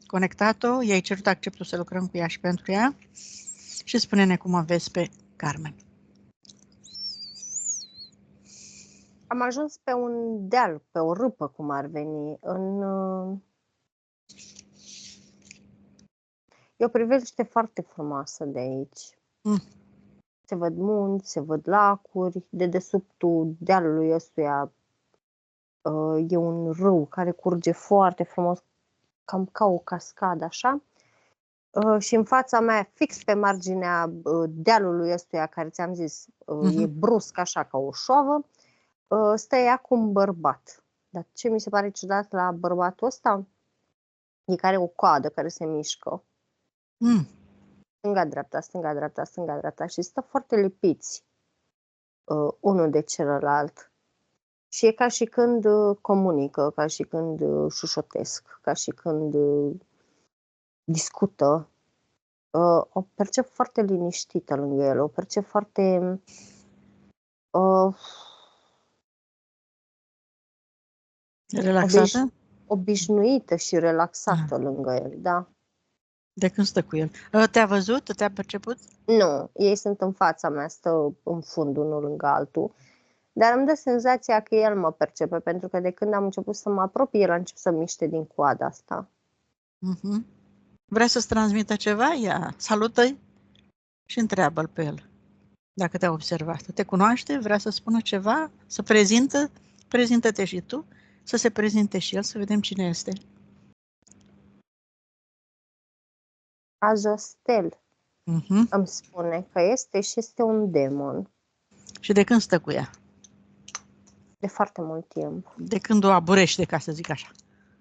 conectat-o, i-ai cerut acceptul să lucrăm cu ea și pentru ea și spune-ne cum o vezi pe Carmen. Am ajuns pe un deal, pe o râpă, cum ar veni, E o priveliște foarte frumoasă de aici. Se văd munți, se văd lacuri, de dedesubtul dealului ăstuia e un râu care curge foarte frumos, cam ca o cascadă, așa. Și în fața mea, fix pe marginea dealului ăstuia, care ți-am zis, e brusc așa, ca o șoavă, stă ea cu un bărbat. Dar ce mi se pare ciudat la bărbatul ăsta e că are o coadă care se mișcă. Stânga-dreapta, stânga-dreapta, stânga-dreapta și stă foarte lipiți unul de celălalt. Și e ca și când comunică, ca și când șușotesc, ca și când discută. O percep foarte liniștită lângă el, o percep foarte relaxată? Obișnuită și relaxată lângă el, da. De când stă cu el? Te-a văzut? Te-a perceput? Nu, ei sunt în fața mea, stă în fund unul lângă altul. Dar îmi dă senzația că el mă percepe, pentru că de când am început să mă apropii, el a început să miște din coada asta. Vrea să-ți transmită ceva? Ia, salută-i și întreabă-l pe el. Dacă te-a observat. Te cunoaște? Vrea să spună ceva? Să prezintă? Prezintă-te și tu. Să se prezinte și el, să vedem cine este. Azostel îmi spune că este și este un demon. Și de când stă cu ea? De foarte mult timp. De când o aburește, ca să zic așa.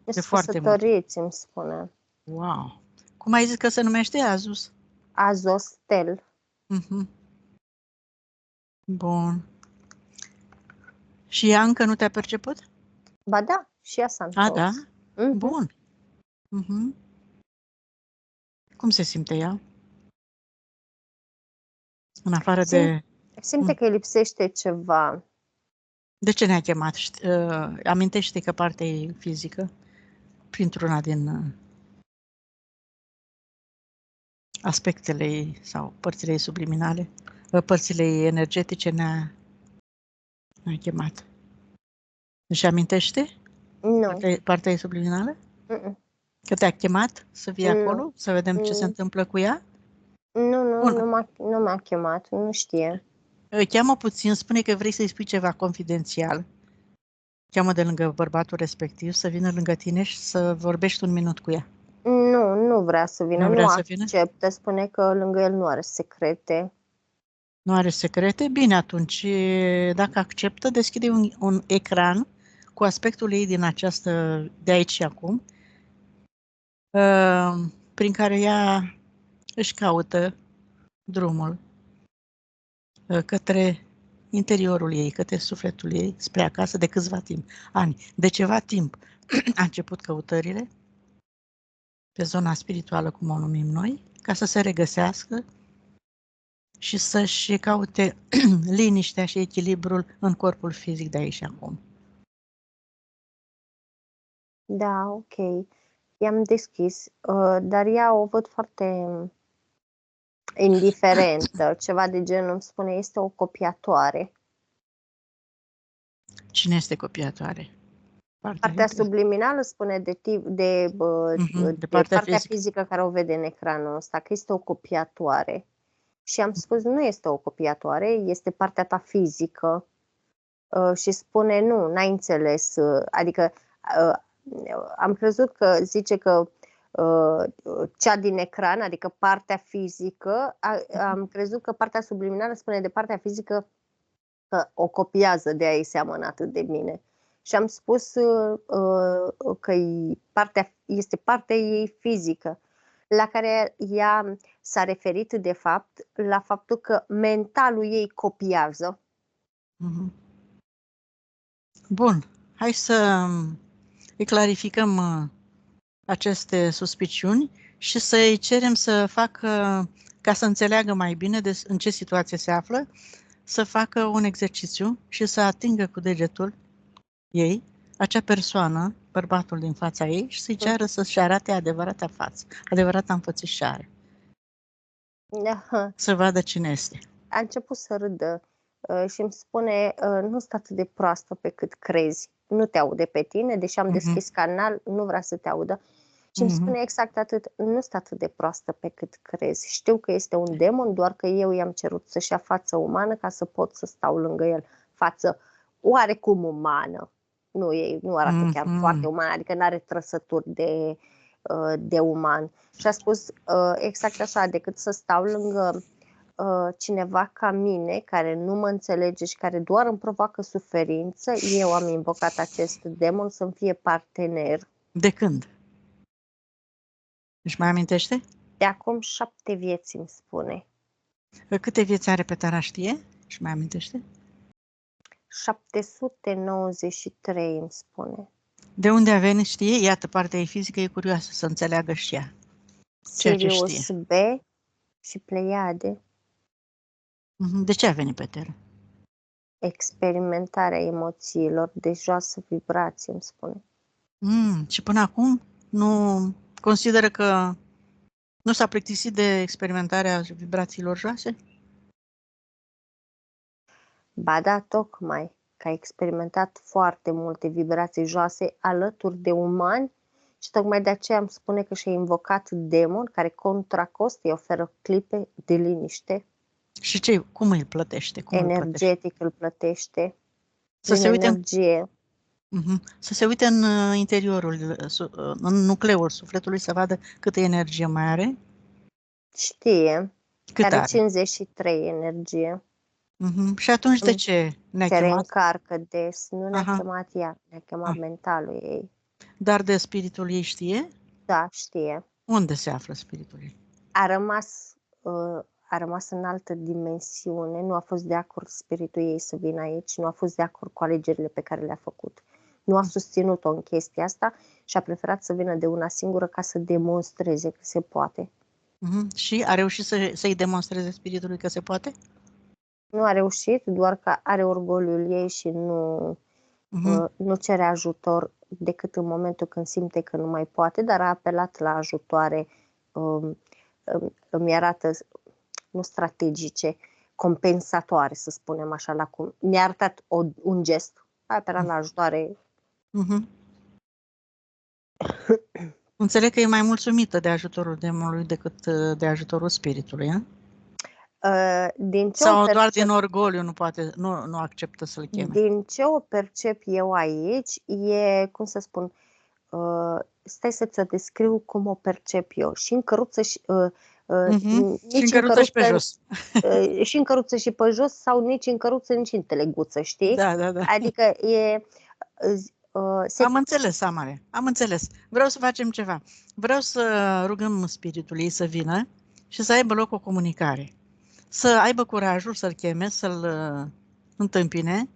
De foarte mult. Îmi spune. Wow! Cum ai zis că se numește Azus? Azostel. Bun. Și ea încă nu te-a perceput? Ba da, și ea s-a întors. Da? Bun. Cum se simte ea? În afară de... Simte că îi lipsește ceva. De ce ne-a chemat? Amintește că partea e fizică, printr-una din aspectele ei sau părțile ei subliminale, părțile ei energetice ne-a chemat. Își amintește? Nu. Partea ei subliminală? Că te-a chemat să vii acolo? Să vedem ce se întâmplă cu ea? Nu m-a chemat, nu știe. Cheamă puțin, spune că vrei să-i spui ceva confidențial. Cheamă de lângă bărbatul respectiv să vină lângă tine și să vorbești un minut cu ea. Nu vrea să vină, nu acceptă, spune că lângă el nu are secrete. Nu are secrete? Bine, atunci, dacă acceptă, deschide un ecran cu aspectul ei din această, de aici și acum, prin care ea își caută drumul către interiorul ei, către sufletul ei, spre acasă de câțiva timp, ani. De ceva timp a început căutările pe zona spirituală, cum o numim noi, ca să se regăsească și să-și caute liniștea și echilibrul în corpul fizic de aici și acum. Da, ok. I-am deschis, dar ea o văd foarte indiferentă. Ceva de genul îmi spune, este o copiatoare. Cine este copiatoare? Partea subliminală spune de partea fizică care o vede în ecranul ăsta, că este o copiatoare. Și am spus, nu este o copiatoare, este partea ta fizică. Și spune, nu, n-ai înțeles. Adică am crezut că zice că cea din ecran, adică partea fizică, am crezut că partea subliminală spune de partea fizică că o copiază, de aia îi seamănă atât de bine. Și am spus că este partea ei fizică, la care ea s-a referit de fapt la faptul că mentalul ei copiază. Bun, hai să îi clarificăm aceste suspiciuni și să-i cerem să facă, ca să înțeleagă mai bine în ce situație se află, să facă un exercițiu și să atingă cu degetul ei acea persoană bărbatul din fața ei și să-i ceară să-și arate adevărata față, adevărata înfățișare. Să vadă cine este. A început să râdă și îmi spune, nu sunt atât de proastă pe cât crezi. Nu te aude pe tine, deși am deschis canal, nu vrea să te audă. Și îmi spune exact atât, nu sunt atât de proastă pe cât crezi. Știu că este un demon, doar că eu i-am cerut să-și ia față umană ca să pot să stau lângă el. Față oarecum umană. Nu arată chiar foarte umană, adică nu are trăsături de uman. Și a spus exact așa, decât să stau lângă cineva ca mine, care nu mă înțelege și care doar îmi provoacă suferință, eu am invocat acest demon să-mi fie partener. De când? Își mai amintește? De acum 7 vieți, îmi spune. Câte vieți are pe Tara, știe? Își mai amintește? 793, îmi spune. De unde a venit, știe? Iată, partea ei fizică e curioasă să înțeleagă și ea. Sirius B și Pleiade. De ce a venit pe Terra? Experimentarea emoțiilor de joasă vibrație, îmi spune. Și până acum nu consideră că nu s-a plictisit de experimentarea vibrațiilor joase? Ba da, tocmai că a experimentat foarte multe vibrații joase alături de umani și tocmai de aceea îmi spune că și-a invocat demon care contra cost îi oferă clipe de liniște. Și cum îl plătește? Energetic îl plătește. Să se uite energie. Să se uite în interiorul, în nucleul sufletului, să vadă câtă energie mai are. Știe. Cât are? 53 energie. Și atunci de ce ne-a chemat? Se reîncarcă des. Nu ne-a chemat ea, ne-a chemat mentalul ei. Dar de spiritul ei știe? Da, știe. Unde se află spiritul ei? A rămas în altă dimensiune, nu a fost de acord spiritul ei să vină aici, nu a fost de acord cu alegerile pe care le-a făcut. Nu a susținut-o în chestia asta și a preferat să vină de una singură ca să demonstreze că se poate. Și a reușit să-i demonstreze spiritului că se poate? Nu a reușit, doar că are orgoliul ei și nu cere ajutor decât în momentul când simte că nu mai poate, dar a apelat la ajutoare, îmi arată, nu strategice, compensatoare, să spunem așa, ne-a arătat un gest, a apelat la ajutoare. Înțeleg că e mai mulțumită de ajutorul demonului decât de ajutorul spiritului, a? Sau doar din orgoliu nu acceptă să-l cheme? Din ce o percep eu aici e, cum să spun, stai să-ți o descriu cum o percep eu. Și în căruță și și în căruță și pe jos. Și în căruță și pe jos sau nici în căruță, nici în teleguță, știi? Da. Adică e... Am înțeles, Amare, am înțeles. Vreau să facem ceva. Vreau să rugăm spiritul ei să vină și să aibă loc o comunicare. Să aibă curajul să-l cheme, să-l întâmpine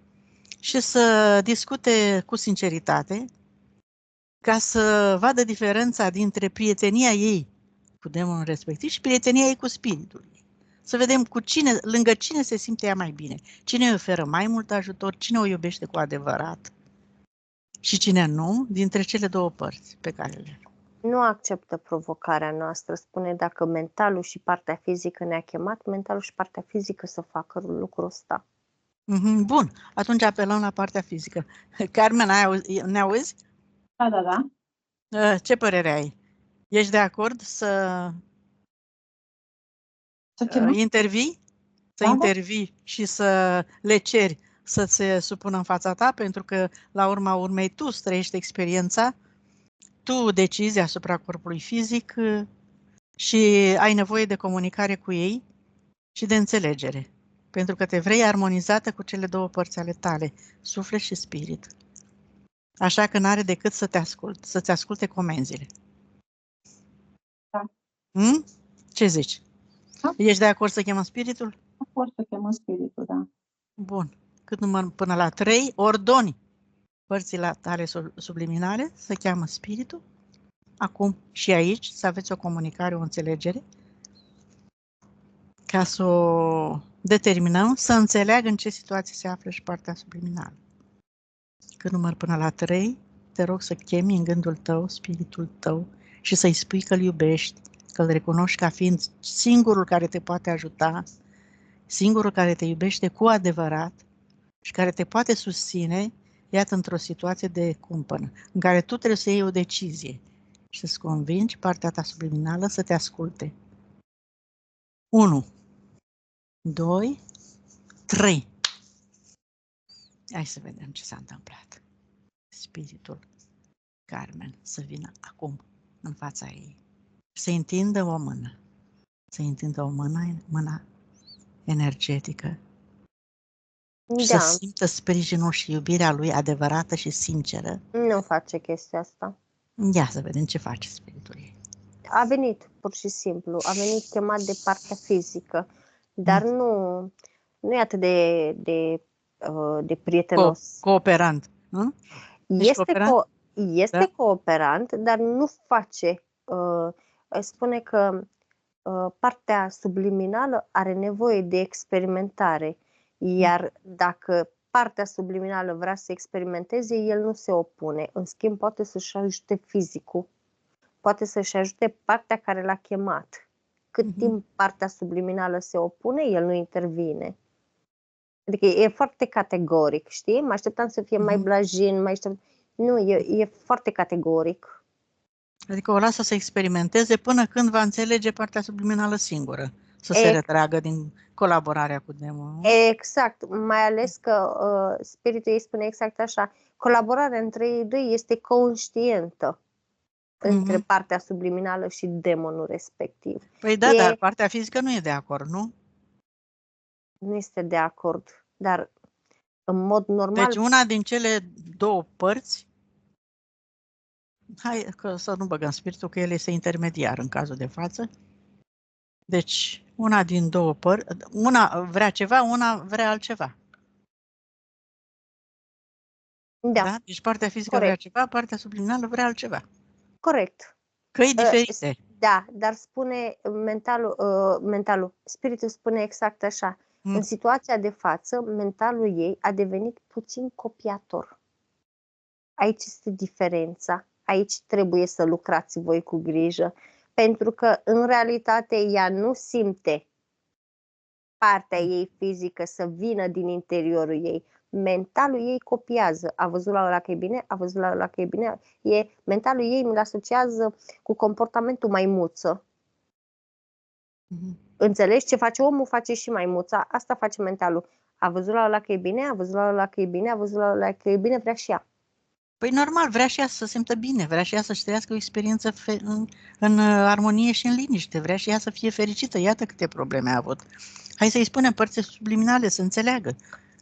și să discute cu sinceritate ca să vadă diferența dintre prietenia ei cu demonul respectiv și prietenia ei cu spiritul ei. Să vedem lângă cine se simte ea mai bine, cine îi oferă mai mult ajutor, cine o iubește cu adevărat și cine nu, dintre cele două părți pe care le are. Nu acceptă provocarea noastră, spune dacă mentalul și partea fizică ne-a chemat, mentalul și partea fizică să facă lucrul ăsta. Bun, atunci apelăm la partea fizică. Carmen, ne auzi? Da. Ce părere ai? Ești de acord să intervii? Să intervii și să le ceri să se supună în fața ta, pentru că la urma urmei tu trăiești experiența, tu decizi asupra corpului fizic și ai nevoie de comunicare cu ei și de înțelegere, pentru că te vrei armonizată cu cele două părți ale tale, suflet și spirit. Așa că n-are decât să-ți asculte comenzile. Da. Ce zici? Da. Ești de acord să chemăm spiritul? De acord să chemăm spiritul, da. Bun. Cât număr până la 3, ordoni părțile tale subliminale să cheamă spiritul. Acum și aici să aveți o comunicare, o înțelegere, ca să o determinăm, să înțeleagă în ce situație se află și partea subliminală. Cât număr până la 3, te rog să chemi în gândul tău spiritul tău și să-i spui că îl iubești, că îl recunoști ca fiind singurul care te poate ajuta, singurul care te iubește cu adevărat și care te poate susține, iată, într-o situație de cumpănă, în care tu trebuie să iei o decizie și să-ți convingi partea ta subliminală să te asculte. 1, 2, 3. Hai să vedem ce s-a întâmplat. Spiritul Carmen să vină acum în fața ei. Să întindă o mână. Să întindă o mână energetică. Și să simtă sprijinul și iubirea lui adevărată și sinceră. Nu face chestia asta. Ia să vedem ce face spiritul ei. A venit, pur și simplu. A venit chemat de partea fizică. Dar nu e atât de prietenos. Cooperant. Nu? Este cooperant, dar nu face. Spune că partea subliminală are nevoie de experimentare. Iar dacă partea subliminală vrea să experimenteze, el nu se opune. În schimb, poate să-și ajute fizicul. Poate să-și ajute partea care l-a chemat. Cât timp partea subliminală se opune, el nu intervine. Adică e foarte categoric, știi? Mă așteptam să fie mai blajin, Nu, e foarte categoric. Adică o lasă să experimenteze până când va înțelege partea subliminală singură. Să se retragă din colaborarea cu demonul. Exact, mai ales că spiritul ei spune exact așa. Colaborarea între ei doi este conștientă între partea subliminală și demonul respectiv. Păi da, dar partea fizică nu e de acord, nu? Nu este de acord, dar în mod normal... Deci una din cele două părți, hai că să nu băgăm spiritul, că el este intermediar în cazul de față. Deci una din două părți, una vrea ceva, una vrea altceva. Da? Deci partea fizică vrea ceva, partea subliminală vrea altceva. Corect. Căi diferite. Da, dar spune mentalul, spiritul spune exact așa. În situația de față, mentalul ei a devenit puțin copiator. Aici este diferența. Aici trebuie să lucrați voi cu grijă. Pentru că, în realitate, ea nu simte partea ei fizică să vină din interiorul ei. Mentalul ei copiază. A văzut la ăla că e bine, a văzut la ăla că e bine. Mentalul ei mi-l asociază cu comportamentul maimuță. Înțelegi? Ce face omul, face și maimuța. Asta face mentalul. A văzut la ăla că e bine, a văzut la ăla că e bine, a văzut la ăla că e bine, vrea și ea. Păi normal, vrea și ea să se simtă bine, vrea și ea să-și trăiască o experiență în armonie și în liniște, vrea și ea să fie fericită. Iată câte probleme a avut. Hai să-i spunem părții subliminale să înțeleagă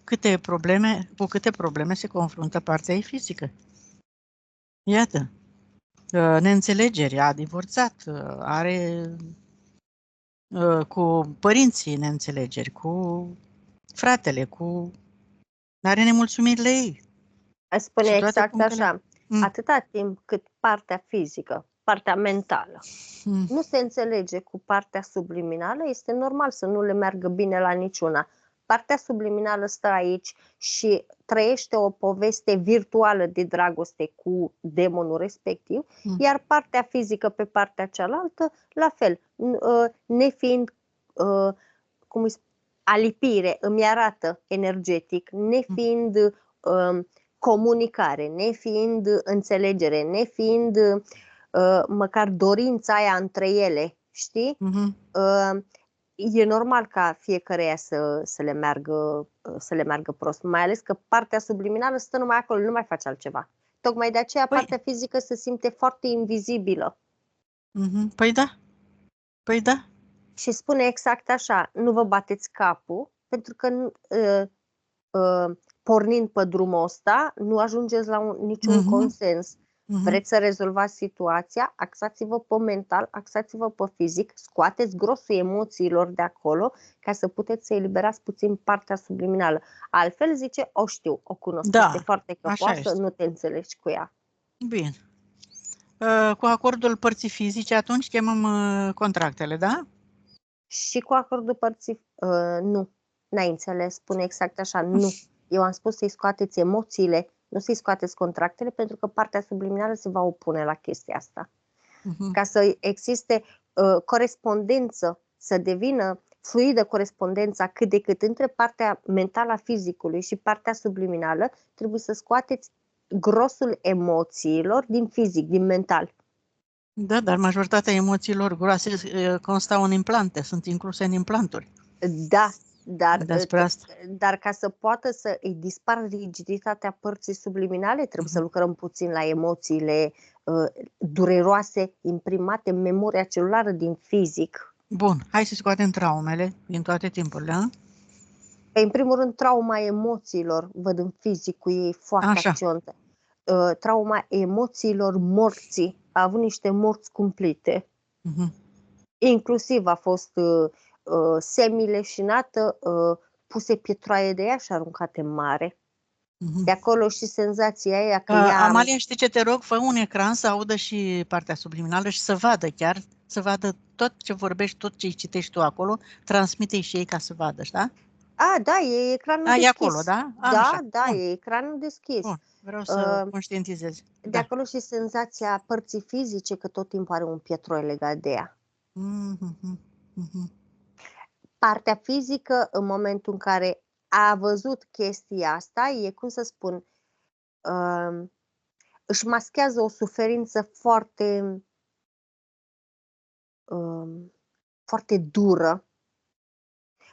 cu câte probleme se confruntă partea ei fizică. Iată, neînțelegeri, a divorțat, are cu părinții neînțelegeri, cu fratele, are nemulțumirile ei. Spune exact așa, atâta timp cât partea fizică, partea mentală, nu se înțelege cu partea subliminală, este normal să nu le meargă bine la niciuna. Partea subliminală stă aici și trăiește o poveste virtuală de dragoste cu demonul respectiv, iar partea fizică pe partea cealaltă, la fel, nefiind alipire, îmi arată energetic, nefiind comunicare, nefiind înțelegere, nefiind măcar dorința aia între ele, știi? E normal ca fiecăreia să le meargă prost, mai ales că partea subliminală stă numai acolo, nu mai face altceva. Tocmai de aceea partea fizică se simte foarte invizibilă. Păi da. Și spune exact așa, nu vă bateți capul, pentru că pornind pe drumul ăsta, nu ajungeți la niciun consens. Vreți să rezolvați situația, axați-vă pe mental, axați-vă pe fizic, scoateți grosul emoțiilor de acolo ca să puteți să eliberați puțin partea subliminală. Altfel zice, o știu, o cunosc, este foarte căpoasă, nu te înțelegi cu ea. Bine. Cu acordul părții fizice atunci chemăm contractele, da? Și cu acordul părții... nu, n-ai înțeles, spune exact așa, nu. Eu am spus să-i scoateți emoțiile Nu să-i scoateți contractele, pentru că partea subliminală se va opune la chestia asta. Ca să existe corespondență, să devină fluidă corespondența cât de cât între partea mentală a fizicului și partea subliminală, trebuie să scoateți grosul emoțiilor din fizic, din mental. Da, dar majoritatea emoțiilor groase constau în implante, sunt incluse în implanturi. Da, dar ca să poată să îi dispară rigiditatea părții subliminale, trebuie să lucrăm puțin la emoțiile dureroase, imprimate în memoria celulară din fizic. Bun, hai să scoatem traumele din toate timpurile, a? În primul rând, trauma emoțiilor, văd în fizicul ei foarte acționată. Trauma emoțiilor morții, a avut niște morți cumplite. Inclusiv a fost semileșinată, puse pietroaie de ea și aruncate în mare. De acolo și senzația aia că ea... Amalia, știi ce te rog? Fă un ecran să audă și partea subliminală și să vadă chiar, să vadă tot ce vorbești, tot ce citești tu acolo, transmite-i și ei ca să vadă, da? Da, e ecranul deschis. E acolo, da? Da, e ecranul deschis. Bun. Vreau să conștientizez. De acolo și senzația părții fizice că tot timpul are un pietroi legat de ea. Partea fizică, în momentul în care a văzut chestia asta, e, cum să spun, își maschează o suferință foarte, foarte dură.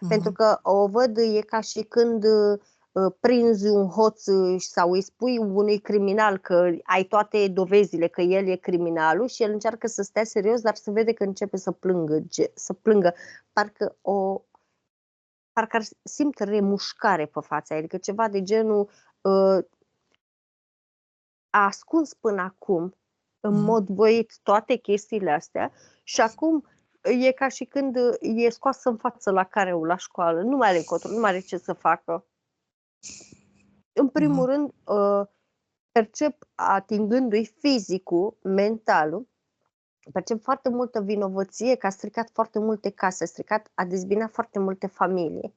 Pentru că o văd, e ca și când prinzi un hoț sau îi spui unui criminal că ai toate dovezile că el e criminalul și el încearcă să stea serios, dar se vede că începe să plângă. Parcă simt remușcare pe fața, adică ceva de genul a ascuns până acum în mod voit toate chestiile astea și acum e ca și când e scoasă în față la careul la școală, nu mai are control, nu mai are ce să facă. În primul rând, percep, atingându-i fizicul, mentalul, percep foarte multă vinovăție, că a stricat foarte multe case, a dezbinat foarte multe familii.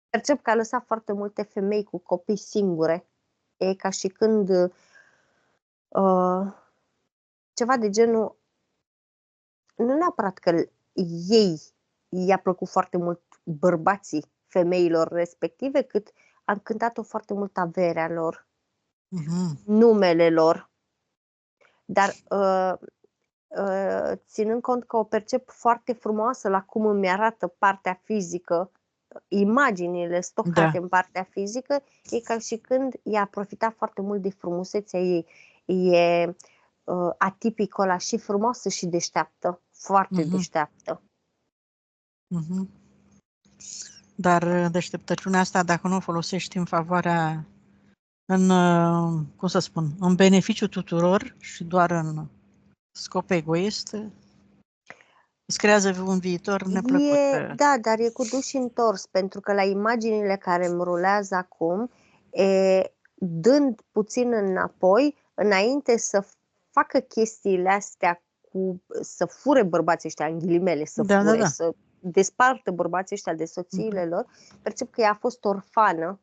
Percep că a lăsat foarte multe femei cu copii singure. E ca și când ceva de genul, nu neapărat că i-a plăcut foarte mult bărbații femeilor respective, cât a încântat-o foarte mult averea lor, numele lor. Dar ținând cont că o percep foarte frumoasă la cum îmi arată partea fizică, imaginile stocate în partea fizică, e ca și când i-a profitat foarte mult de frumusețea ei. E atipicul ăla, și frumoasă și deșteaptă, foarte deșteaptă. Dar deșteptăciunea asta, dacă nu o folosești în favoarea, cum să spun, în beneficiu tuturor și doar în scop egoist, îți creează un viitor neplăcut. Da, dar e cu duș și întors, pentru că la imaginile care îmi rulează acum, dând puțin înapoi, înainte să facă chestiile astea să fure bărbații ăștia, în ghilimele, să despartă bărbații ăștia de soțiile lor, percep că ea a fost orfană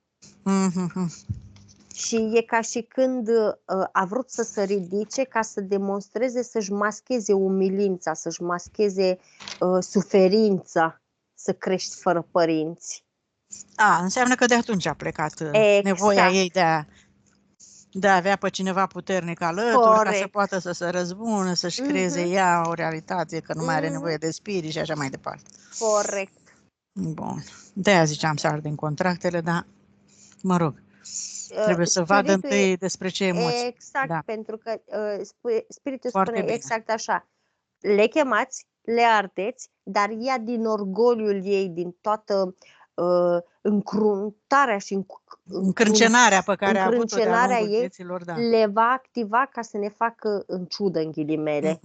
și e ca și când a vrut să se ridice ca să demonstreze, să-și mascheze umilința, să-și mascheze suferința, să crești fără părinți. Înseamnă că de atunci a plecat nevoia ei de a avea pe cineva puternic alături, ca să poată să se răzbune, să-și creeze ea o realitate, că nu mai are nevoie de spirit și așa mai departe. Corect. Bun. De-aia ziceam să ardem contractele, dar mă rog, trebuie să vadă întâi despre ce emoții. Exact, pentru că spiritul spune exact așa. Le chemați, le ardeți, dar ea din orgoliul ei, din toată încruntarea și încrâncenarea pe care a avut-o de-a lungul vieților, le va activa ca să ne facă în ciudă, în ghilimele.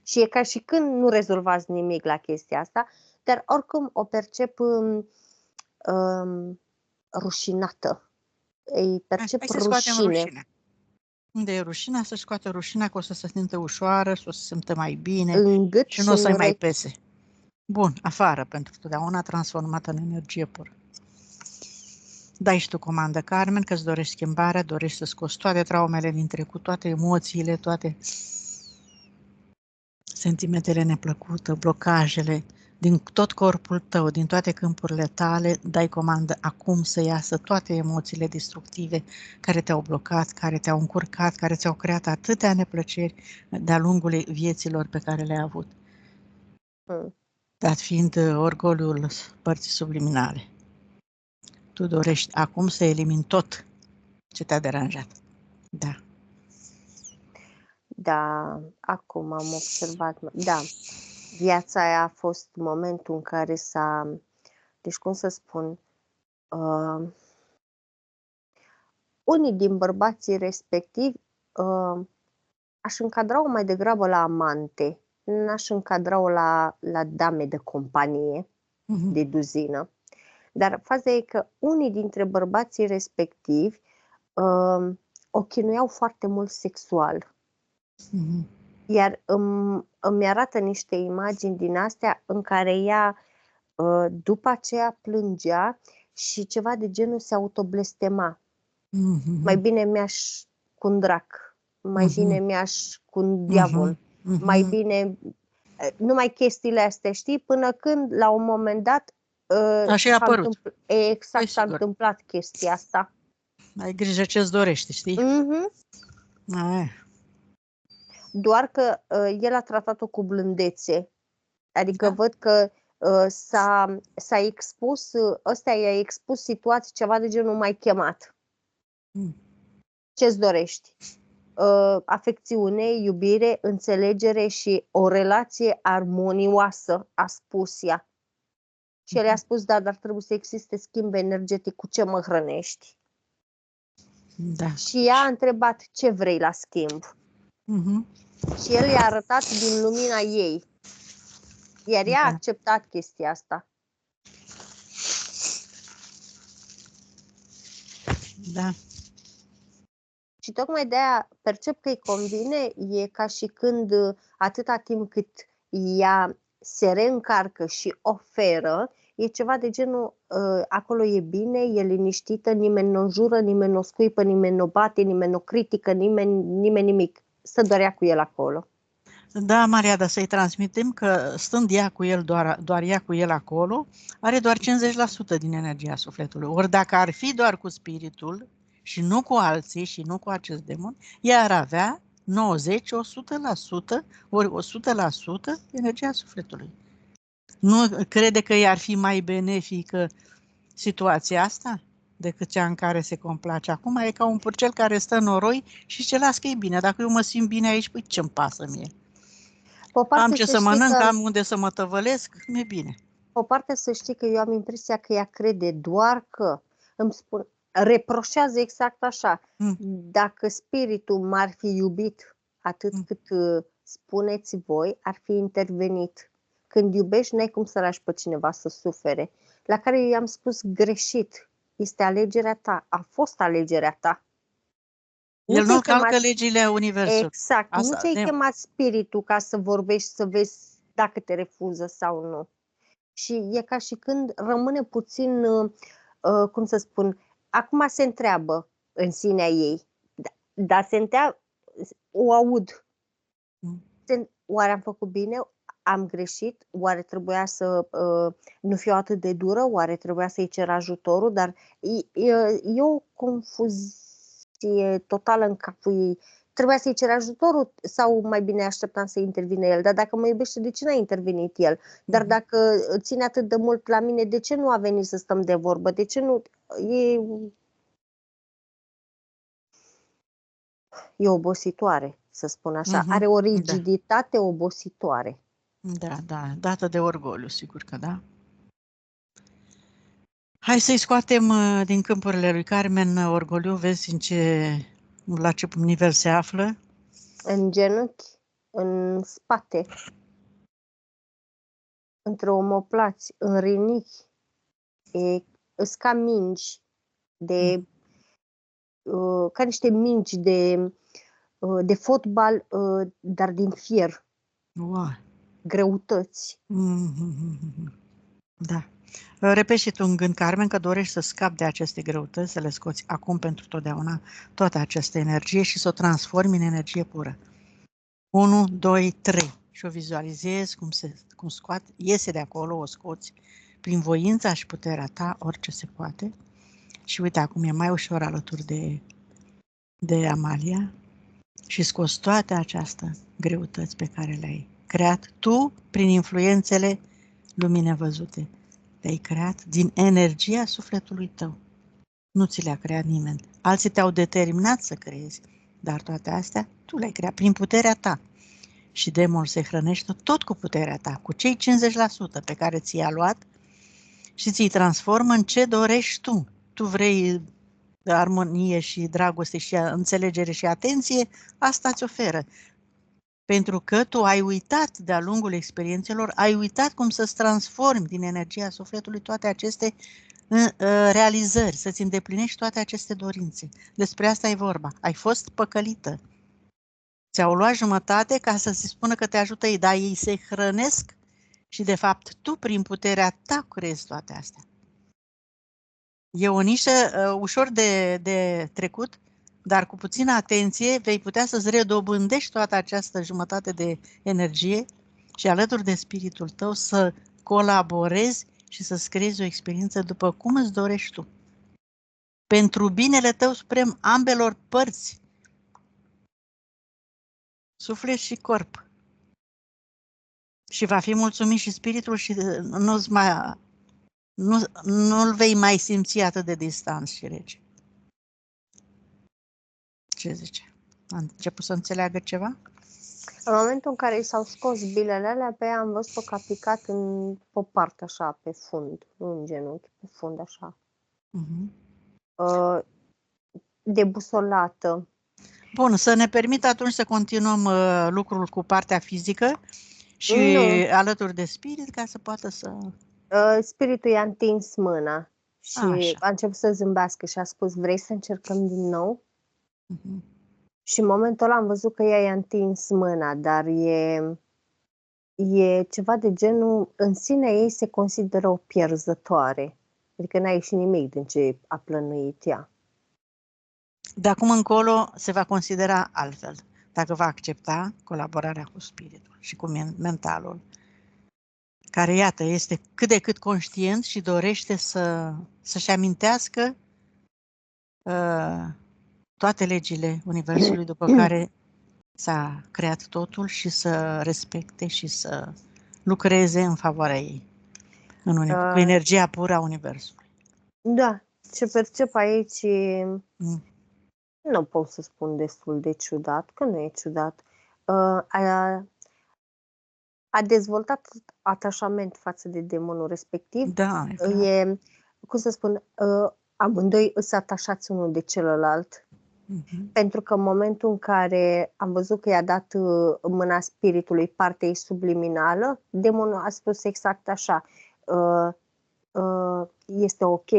Și e ca și când nu rezolvați nimic la chestia asta, dar oricum o percep rușinată. Îi percep rușine. Unde e rușinea, să scoată rușinea, că o să se simtă ușoară, să se simtă mai bine și nu o să-i mai pese. Bun, afară, pentru totdeauna transformată în energie pură. Dai și tu comandă, Carmen, că îți dorești schimbarea, dorești să scoți toate traumele din trecut, toate emoțiile, toate sentimentele neplăcute, blocajele, din tot corpul tău, din toate câmpurile tale, dai comandă acum să iasă toate emoțiile destructive care te-au blocat, care te-au încurcat, care ți-au creat atâtea neplăceri de-a lungul vieților pe care le-ai avut. Dat fiind orgoliul părții subliminale. Tu dorești acum să elimini tot ce te-a deranjat. Da. Da, acum am observat. Da, viața aia a fost momentul în care s-a... Deci, cum să spun... unii din bărbații respectivi aș încadra-o mai degrabă la amante. N-aș încadra-o la dame de companie, de duzină. Dar faza e că unii dintre bărbații respectivi o chinuiau foarte mult sexual. Iar îmi arată niște imagini din astea în care ea după aceea plângea și ceva de genul se autoblestema. Mai bine mi-aș cu un drac, mai bine mi-aș cu un diavol, mai bine... Numai chestiile astea, știi? Până când, la un moment dat, așa a apărut. Exact, s-a întâmplat chestia asta. Ai grijă ce-ți dorești, știi? Doar că el a tratat-o cu blândețe. Adică văd că s-a expus, ăsta i-a expus situații ceva de genul mai chemat. Ce-ți dorești? Afecțiune, iubire, înțelegere și o relație armonioasă, a spus ea. Și el i-a spus, da, dar trebuie să existe schimb energetic, cu ce mă hrănești? Da. Și ea a întrebat, ce vrei la schimb? Și el i-a arătat din lumina ei. Iar ea a acceptat chestia asta. Da. Și tocmai de-aia percep că îi convine, e ca și când atâta timp cât ea se reîncarcă și oferă, e ceva de genul, acolo e bine, e liniștită, nimeni nu o jură, nimeni nu o scuipă, nimeni nu o bate, nimeni nu o critică, nimeni nimic. Să dorea cu el acolo. Da, Maria, dar să-i transmitem că stând ea cu el, doar ea cu el acolo, are doar 50% din energia sufletului. Ori dacă ar fi doar cu spiritul și nu cu alții și nu cu acest demon, ea ar avea 90, 100%, ori 100% energia sufletului. Nu crede că i-ar fi mai benefică situația asta decât cea în care se complace acum? E ca un purcel care stă în noroi și ce las că e bine. Dacă eu mă simt bine aici, păi ce-mi pasă mie? Am ce să mănânc, am unde să mă tăvălesc, mi-e bine. O parte să știi că eu am impresia că ea crede doar că îmi spun, reproșează exact așa. Dacă spiritul m-ar fi iubit atât cât spuneți voi, ar fi intervenit. Când iubești, n-ai cum să lași pe cineva să sufere. La care eu i-am spus greșit. Este alegerea ta. A fost alegerea ta. El nu calcă legile universului. Exact. Asta, nu ți-ai chemat spiritul ca să vorbești, să vezi dacă te refuză sau nu. Și e ca și când rămâne puțin, cum să spun, acum se întreabă în sinea ei, dar se întreabă, o aud. Oare am făcut bine? Am greșit? Oare trebuia să nu fiu atât de dură? Oare trebuia să-i cer ajutorul? Dar e o confuzie totală în capul ei. Trebuia să-i cer ajutorul sau mai bine așteptam să intervine el? Dar dacă mă iubește, de ce n-a intervenit el? Dar dacă ține atât de mult la mine, de ce nu a venit să stăm de vorbă? De ce nu... E obositoare, să spun așa. Are o rigiditate obositoare. Da, dată de orgoliu, sigur că da. Hai să-i scoatem din câmpurile lui Carmen orgoliu, vezi la ce nivel se află? În genunchi, în spate, între omoplați, în rinichi, îs ca mingi, ca niște mingi de fotbal, dar din fier. Wow. Greutăți. Da. Repet și tu în gând, Carmen, că dorești să scapi de aceste greutăți, să le scoți acum pentru totdeauna toată această energie și să o transformi în energie pură. 1, 2, 3. Și o vizualizezi cum scoate, iese de acolo, o scoți prin voința și puterea ta, orice se poate. Și uite, acum e mai ușor alături de Amalia și scoți toate această greutăți pe care le-ai creat tu prin influențele lumii nevăzute. Le-ai creat din energia sufletului tău. Nu ți le-a creat nimeni. Alții te-au determinat să creezi, dar toate astea tu le-ai creat prin puterea ta. Și demonul se hrănește tot cu puterea ta, cu cei 50% pe care ți-i-a luat și ți-i transformă în ce dorești tu. Tu vrei armonie și dragoste și înțelegere și atenție, asta îți oferă. Pentru că tu ai uitat de-a lungul experiențelor, ai uitat cum să-ți transformi din energia sufletului toate aceste realizări, să-ți îndeplinești toate aceste dorințe. Despre asta e vorba. Ai fost păcălită. Ți-au luat jumătate ca să se spună că te ajută ei, dar ei se hrănesc și de fapt tu prin puterea ta crezi toate astea. E o nișă ușor de trecut, dar cu puțină atenție vei putea să-ți redobândești toată această jumătate de energie și alături de spiritul tău să colaborezi și să-ți creezi o experiență după cum îți dorești tu. Pentru binele tău suprem ambelor părți, suflet și corp. Și va fi mulțumit și spiritul și nu-l vei mai simți atât de distanț și rece. Ce zice? A început să înțeleagă ceva? În momentul în care i s-au scos bilele alea, pe ea am văzut-o că a picat pe o parte așa, pe fund, nu în genunchi, pe fund așa. Debusolată. Bun, să ne permit atunci să continuăm lucrul cu partea fizică și alături de spirit ca să poată să... Spiritul i-a întins mâna și așa. A început să zâmbească și a spus, vrei să încercăm din nou? Și în momentul ăla am văzut că ea i-a întins mâna, dar e ceva de genul, în sine ei se consideră o pierzătoare. Adică n-a ieșit nimic din ce a plănuit ea. De acum încolo se va considera altfel, dacă va accepta colaborarea cu spiritul și cu mentalul, care, iată, este cât de cât conștient și dorește să-și amintească toate legile Universului după care s-a creat totul și să respecte și să lucreze în favoarea ei, cu energia pură a Universului. Da, ce percep aici nu pot să spun destul de ciudat, că nu e ciudat. A dezvoltat atașament față de demonul respectiv. Da, e, cum să spun, amândoi îs atașați unul de celălalt. Pentru că în momentul în care am văzut că i-a dat mâna spiritului partea ei subliminală, demonul a spus exact așa, este ok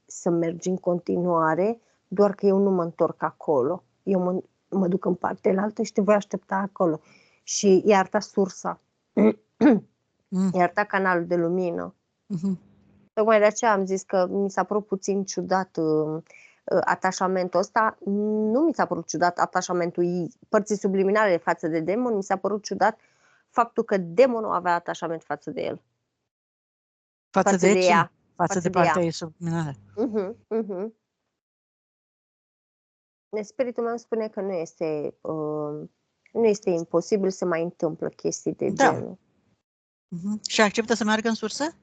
să mergi în continuare, doar că eu nu mă întorc acolo. Eu mă duc în partea elaltă și te voi aștepta acolo. Și i-a arătat sursa. I-a arătat canalul de lumină. Tocmai de aceea am zis că mi s-a părut puțin ciudat atașamentul ăsta. Nu mi s-a părut ciudat atașamentul părții subliminale față de demon, mi s-a părut ciudat faptul că demonul avea atașament față de el. Față de ea. Față de partea ei subliminală. Spiritul meu spune că nu este imposibil să mai întâmplă chestii de genul. Și acceptă să meargă în sursă?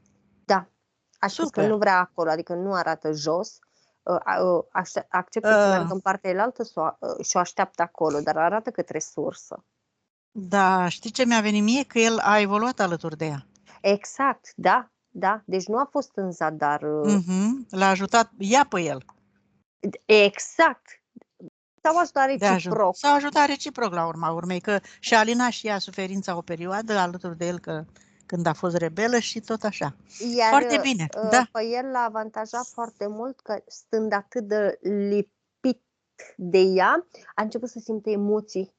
Da. A spus că nu vrea acolo, adică nu arată jos, acceptă să meargă în partea elaltă și o așteaptă acolo, dar arată către sursă. Da, știi ce mi-a venit mie? Că el a evoluat alături de ea. Exact, da. Deci nu a fost în zadar. L-a ajutat ea pe el. Exact. S-au ajutat reciproc. S-au ajutat reciproc la urma urmei, că și-a alinat și ea suferința o perioadă alături de el când a fost rebelă și tot așa. Iar foarte bine. Pe el l-a avantajat foarte mult că stând atât de lipit de ea, a început să simte emoții.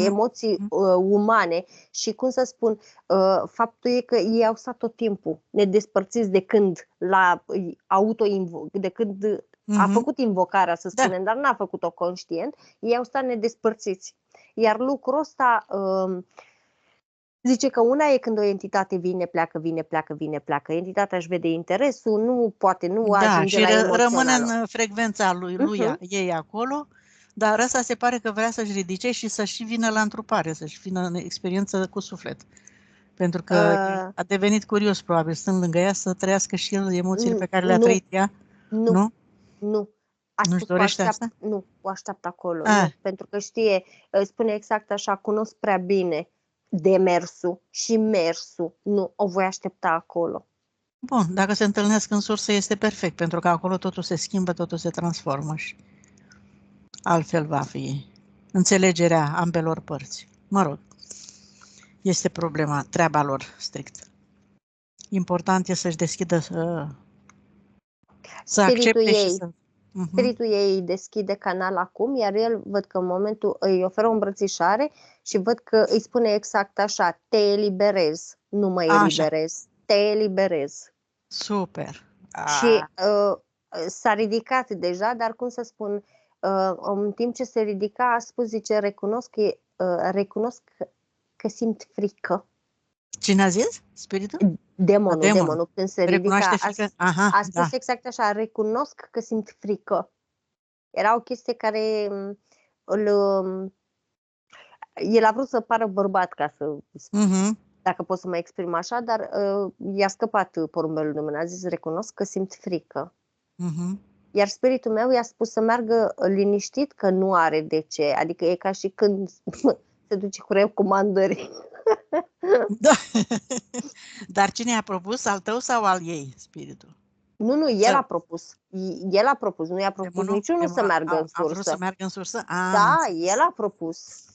emoții umane și, cum să spun, faptul e că ei au stat tot timpul nedespărțiți de când a făcut invocarea, să spunem, dar n-a făcut-o conștient, ei au stat nedespărțiți. Iar lucrul ăsta zice că una e când o entitate vine, pleacă, vine, pleacă, vine, pleacă. Entitatea își vede interesul, nu ajunge la emoțională. Rămâne în frecvența lui ei acolo, dar ăsta se pare că vrea să-și ridice și să-și vină la întrupare, să-și vină în experiență cu suflet. Pentru că a devenit curios, probabil, stând lângă ea, să trăiască și el emoțiile pe care le-a trăit ea. Nu. Nu-și dorește asta? Nu, o așteaptă acolo. Nu, pentru că știe, spune exact așa, cunosc prea bine demersul și mersul. Nu, o voi aștepta acolo. Bun, dacă se întâlnesc în sursă este perfect, pentru că acolo totul se schimbă, totul se transformă și altfel va fi înțelegerea ambelor părți. Mă rog, este treaba lor strict. Important e să-și deschidă, să accepte și să... Spiritul ei deschide canal acum, iar el văd că în momentul îi oferă o îmbrățișare și văd că îi spune exact așa: te eliberez, nu mă eliberez, te eliberez. Super! Și s-a ridicat deja, dar cum să spun, în timp ce se ridica a spus, zice, recunosc că simt frică. Cine a zis? Spiritul? Demonul, când se ridica, a spus exact așa: recunosc că simt frică. Era o chestie care el a vrut să pară bărbat, ca să dacă pot să mă exprim așa, dar i-a scăpat porumbelul de mână. A zis: recunosc că simt frică. Iar spiritul meu i-a spus să meargă liniștit, că nu are de ce. Adică e ca și când se duce cu recomandări. Da. Dar cine a propus? Al tău sau al ei, spiritul? Nu, el a propus. El a propus, nu i-a propus niciunul să meargă în sursă. A vrut să meargă în sursă? Da, el a propus.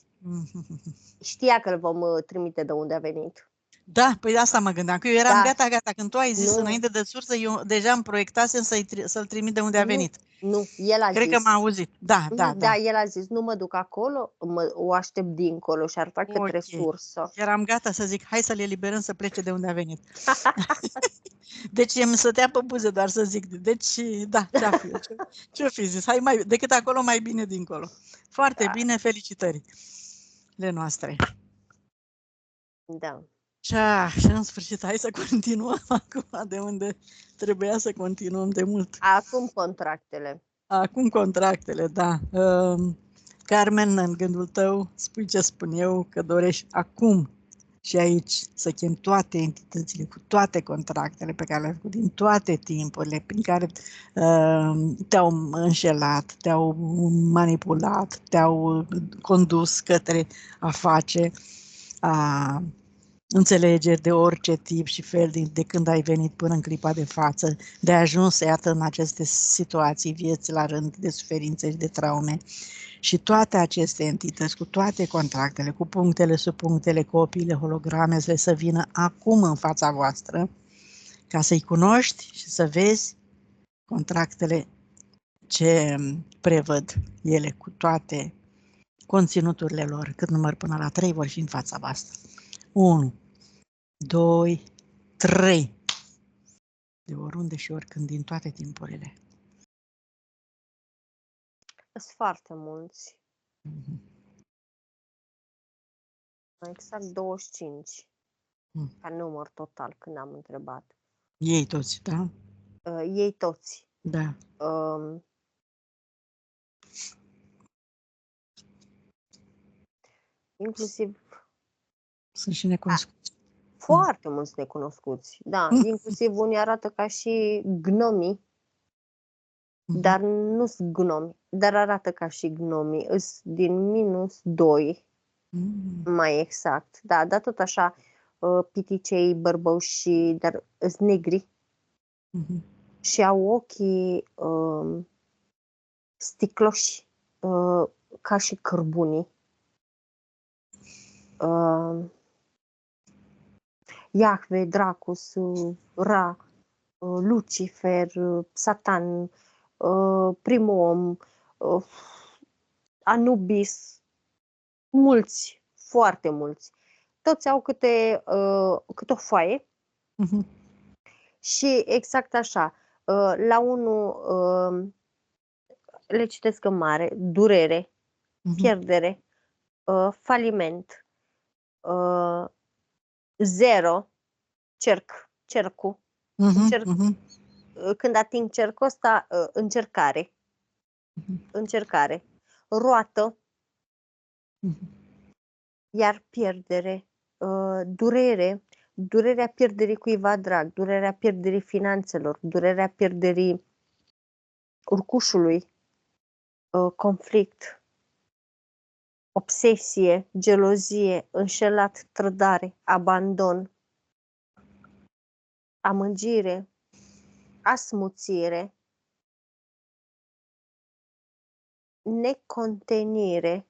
Știa că îl vom trimite de unde a venit. Da, păi asta mă gândeam, că eu eram gata. Când tu ai zis înainte de sursă, eu deja îmi proiectasem să-l trimit de unde a venit. Nu, el a zis. Cred că m-a auzit. Da. Da, el a zis: nu mă duc acolo, o aștept dincolo și arăta către sursă. Eram gata să zic: hai să-l eliberăm să plece de unde a venit. Deci îmi stătea pe buze doar să zic. Deci, da, ce-o fi zis? Hai decât acolo, mai bine dincolo. Foarte bine, felicitări le noastre. Da. Și în sfârșit, hai să continuăm acum de unde trebuia să continuăm de mult. Acum contractele, da. Carmen, în gândul tău, spui ce spun eu, că dorești acum și aici să chem toate entitățile, cu toate contractele pe care le-ai făcut, din toate timpurile prin care te-au înșelat, te-au manipulat, te-au condus către a face, a înțelegeri de orice tip și fel, de când ai venit până în clipa de față, de ajuns, iată, în aceste situații, vieți la rând de suferințe și de traume. Și toate aceste entități, cu toate contractele, cu punctele, subpunctele, copiile, hologramele, să vină acum în fața voastră, ca să-i cunoști și să vezi contractele ce prevăd ele, cu toate conținuturile lor. Cât număr până la 3 vor fi în fața voastră. 1, 2, 3. De oriunde și oricând, din toate timpurile. Sunt foarte mulți. Exact 25. Ca număr total, când am întrebat. Ei toți, da? Ei toți. Da. Inclusiv... Sunt și necunoscuți. Foarte mulți necunoscuți, da. Inclusiv unii arată ca și gnomii, dar nu sunt gnomi, dar arată ca și gnomii. Îs din -2, mai exact. Da, dar tot așa, piticei, bărbăuși, dar îs negri. Și au ochii sticloși, ca și cărbunii. Iahve, Dracus, Ra, Lucifer, Satan, primul om, Anubis, mulți, foarte mulți. Toți au câte o foaie și exact așa. La unul le citesc în mare: durere, pierdere, faliment, zero, cercul. Când ating cercul ăsta, încercare, roată, iar pierdere, durerea pierderii cuiva drag, durerea pierderii finanțelor, durerea pierderii urcușului, conflict, obsesie, gelozie, înșelat, trădare, abandon, amăgire, asmuțire, necontenire,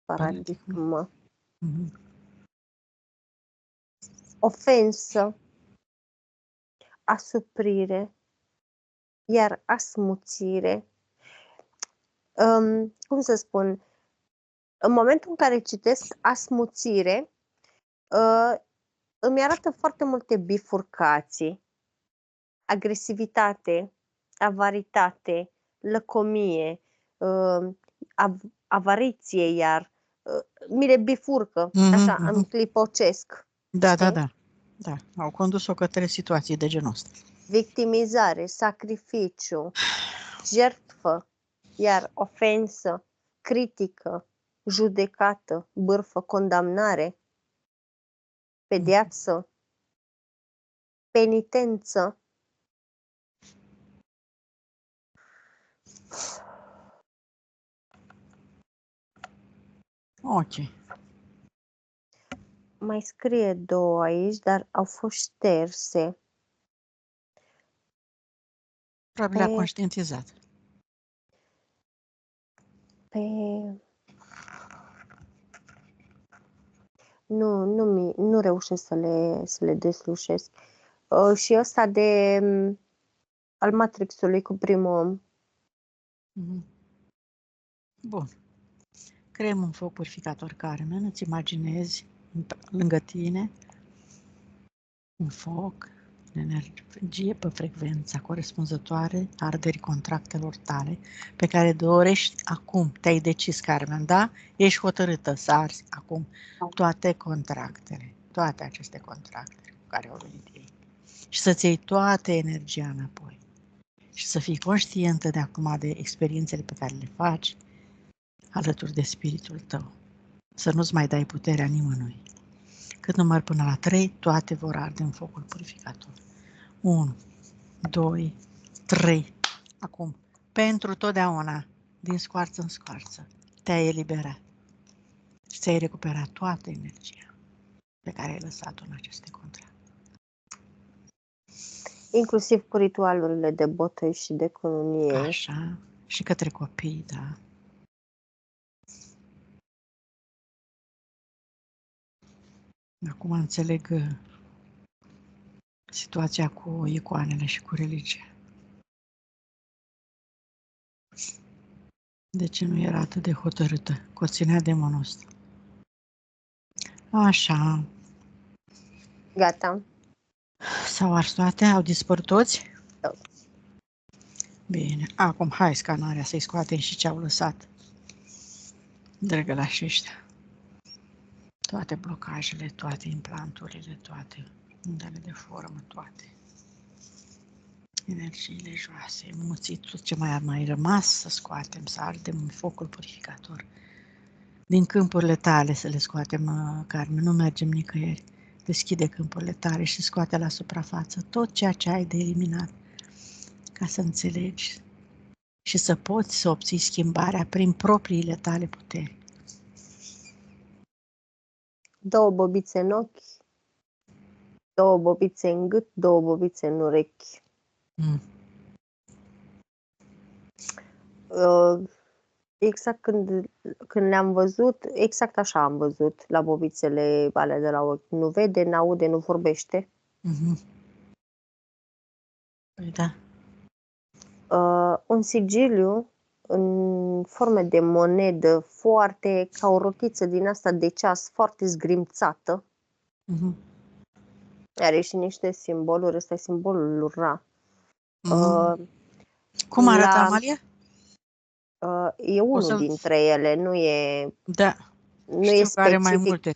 paradigmă, ofensă, asuprire, iar asmuțire, cum să spun, în momentul în care citesc asmuțire, îmi arată foarte multe bifurcații: agresivitate, avaritate, lăcomie, avariție, iar mi le bifurcă, așa, îmi clipocesc. Da, au condus-o către situații de genul ăsta. Victimizare, sacrificiu, jertfă, iar ofensă, critică, judecată, bârfă, condamnare, pedeapsă, penitență, ok. Mai scrie 2 aici, dar au fost șterse. Probabil a conștientizat. Nu reușesc să le deslușesc. Și ăsta de al Matrixului cu primul om. Bun. Creăm un foc purificator Carmen, îți imaginezi lângă tine un foc de energie pe frecvența corespunzătoare arderii contractelor tale pe care dorești acum. Te-ai decis, Carmen, da? Ești hotărâtă să arzi acum toate contractele, toate aceste contracte cu care au venit ei. Și să-ți iei toată energia înapoi. Și să fii conștientă de acum de experiențele pe care le faci alături de spiritul tău. Să nu-ți mai dai puterea nimănui. Cât număr până la 3, toate vor arde în focul purificator. 1, 2, 3. Acum, pentru totdeauna, din scoarță în scoarță, te-ai eliberat și ți-ai recuperat toată energia pe care ai lăsat-o în aceste contracte. Inclusiv cu ritualurile de botăi și de cununie. Așa, și către copii, da. Acum înțeleg situația cu icoanele și cu religia. De ce nu era atât de hotărâtă, că o ținea demonul ăsta? Așa. Gata. S-au ars toate? Au dispărut toți? Da. Bine. Acum, hai scanarea să-i scoatem și ce au lăsat drăgălașii ăștia. Toate blocajele, toate implanturile, toate undele de formă, toate. Energiile joase, emoții, tot ce mai a mai rămas să scoatem, să ardem în focul purificator. Din câmpurile tale să le scoatem, Carmen, nu mergem nicăieri. Deschide câmpurile tale și scoate la suprafață tot ceea ce ai de eliminat, ca să înțelegi și să poți să obții schimbarea prin propriile tale puteri. 2 bobițe în ochi, 2 bobițe în gât, 2 bobițe în urechi. Exact când le-am văzut, exact așa am văzut la bobițele alea de la ochi. Nu vede, n-aude, nu vorbește. Păi da. Un sigiliu în formă de monedă, foarte ca o rotiță din asta de ceas, foarte zgrimțată. Are și niște simboluri, ăsta e simbolul lui Ra. Cum arată, Amalia? E unul dintre ele, nu e, da. Nu Știu e că are mai specific. multe.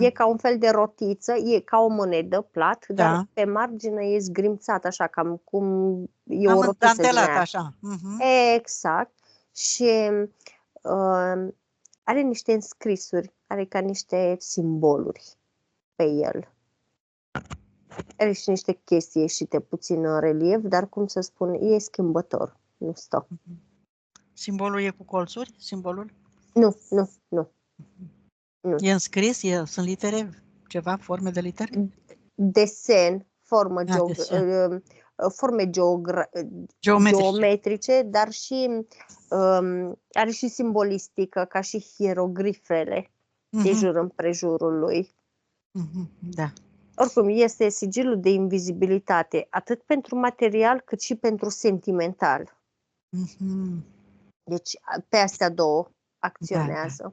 E ca un fel de rotiță, e ca o monedă plat, Da. dar pe margine e zgrimțat, așa, cam cum e Am o rotiță din dantelat aia. așa. Exact. Și are niște înscrisuri, are ca niște simboluri pe el. Are și niște chestii ieșite puțin în relief, dar, cum să spun, e schimbător, nu stă. Simbolul e cu colțuri? Simbolul? Nu. E înscris? Sunt litere? Ceva? Forme de litere? Desen, forme geometrice, dar și are și simbolistică, ca și hieroglifele de jur împrejurul lui. Da. Oricum, este sigilul de invizibilitate, atât pentru material, cât și pentru sentimental. Deci, pe astea două acționează. Da.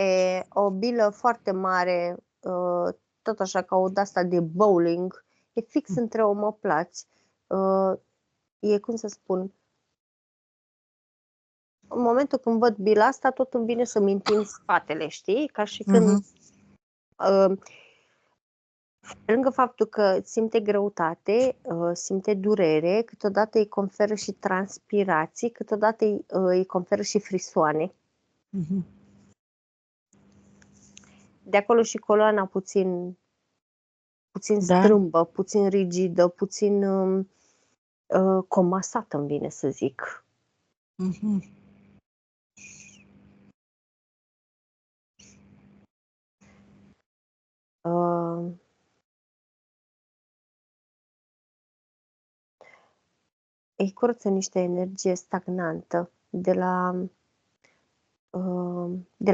E o bilă foarte mare, tot așa ca o de-asta de bowling, e fix între omoplați. E, cum să spun, în momentul când văd bila asta, tot îmi vine să-mi întind spatele, știi? Ca și când, pe lângă faptul că simte greutate, simte durere, câteodată îi conferă și transpirații, câteodată îi conferă și frisoane. De acolo și coloana puțin strâmbă, puțin rigidă, puțin comasată, îmi vine să zic. Îi curăță niște energie stagnantă de la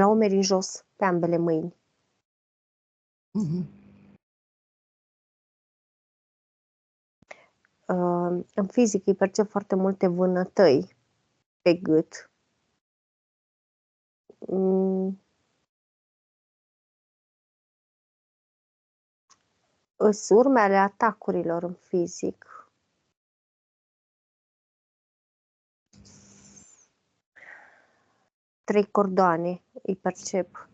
umeri în jos, pe ambele mâini. În fizic îi percep foarte multe vânătăi pe gât. Îs urme ale atacurilor în fizic. Trei cordoane îi percep.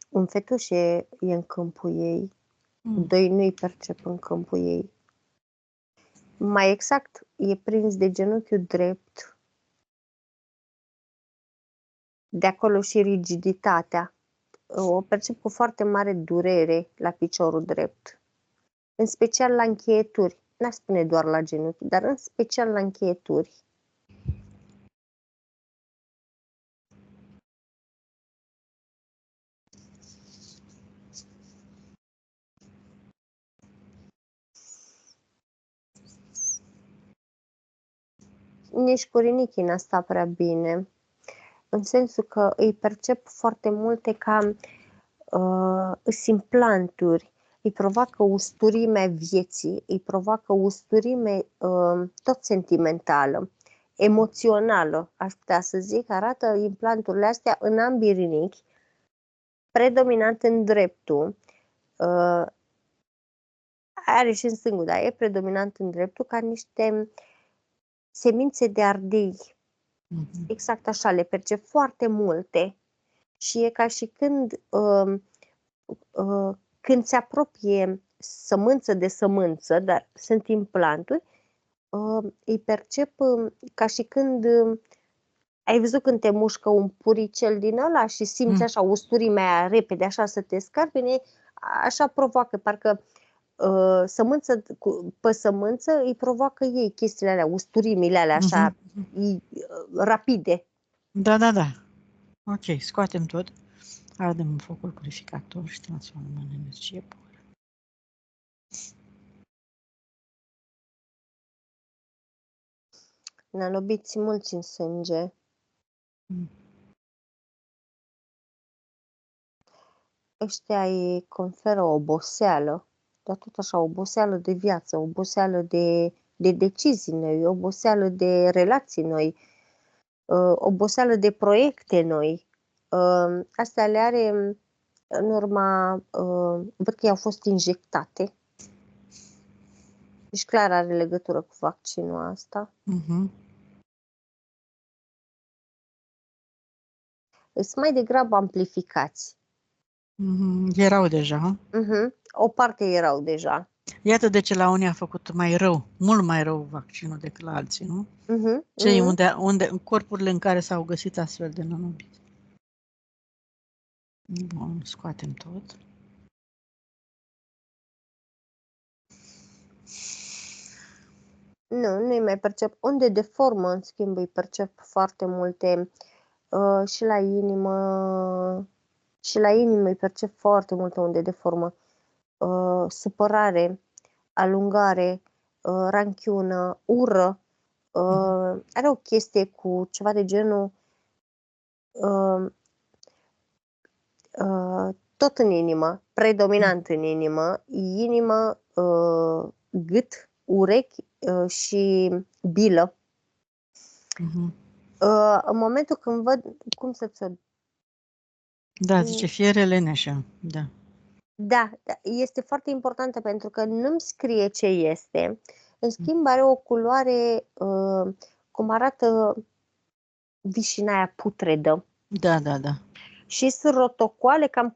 Un fetuș e în câmpul ei. Doi nu îi percep în câmpul ei. Mai exact, e prins de genunchiul drept. De acolo și rigiditatea. O percep cu foarte mare durere la piciorul drept. În special la încheieturi. N-aș spune doar la genunchi, dar în special la încheieturi. Nici cu rinichii n-a stat prea bine. În sensul că îi percep foarte multe ca implanturi. Îi provoacă usturimea vieții, îi provoacă usturime tot sentimentală, emoțională, aș putea să zic. Arată implanturile astea în ambii rinichi, predominant în dreptul. Are și în stângul, dar e predominant în dreptul, ca niște semințe de ardei. Exact așa, le percep foarte multe și e ca și când când se apropie sămânță de sămânță, dar sunt implanturi, îi percep ca și când ai văzut când te mușcă un puricel din ăla și simți așa usturimea aia repede, așa să te scarpine, așa provoacă, parcă sămânță pe sămânță îi provoacă ei chestiile alea, usturimile alea așa rapide. Da. Ok, scoatem tot. Ardem în focul purificator și transformăm în energie pură. Nălobiți mulți în sânge. Ăștia îi conferă oboseală dar tot așa, oboseală de viață, oboseală de decizii noi, oboseală de relații noi, oboseală de proiecte noi. Astea le are în urma, văd că i-au fost injectate. Deci clar are legătură cu vaccinul asta. Sunt mai degrabă amplificați. Erau deja. O parte erau deja. Iată de ce la unii a făcut mai rău, mult mai rău vaccinul decât la alții, nu? Cei în corpurile în care s-au găsit astfel de nanobiți. Bun, scoatem tot. Nu-i mai percep. Unde de formă, în schimb, îi percep foarte multe și la inimă. Și la inimă îi percep foarte multe unde de formă. Supărare, alungare, ranchiună, ură. Are o chestie cu ceva de genul tot în inimă, predominant în inimă, gât, urechi și bilă. În momentul când văd, cum să-ți... Da, zice fiere leneșă, da. Da, este foarte importantă pentru că nu-mi scrie ce este. În schimb are o culoare cum arată vișina aia putredă. Da. Și sunt rotocoale, cam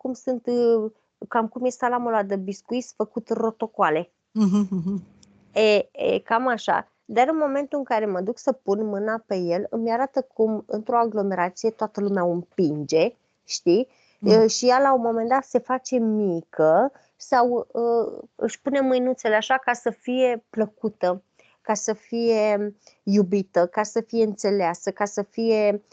cum e salamul ăla de biscuiți făcut rotocoale. Cam așa. Dar în momentul în care mă duc să pun mâna pe el, îmi arată cum într-o aglomerație toată lumea o împinge, știi? Și ea la un moment dat se face mică sau își pune mâinuțele așa ca să fie plăcută, ca să fie iubită, ca să fie înțeleasă, ca să fie...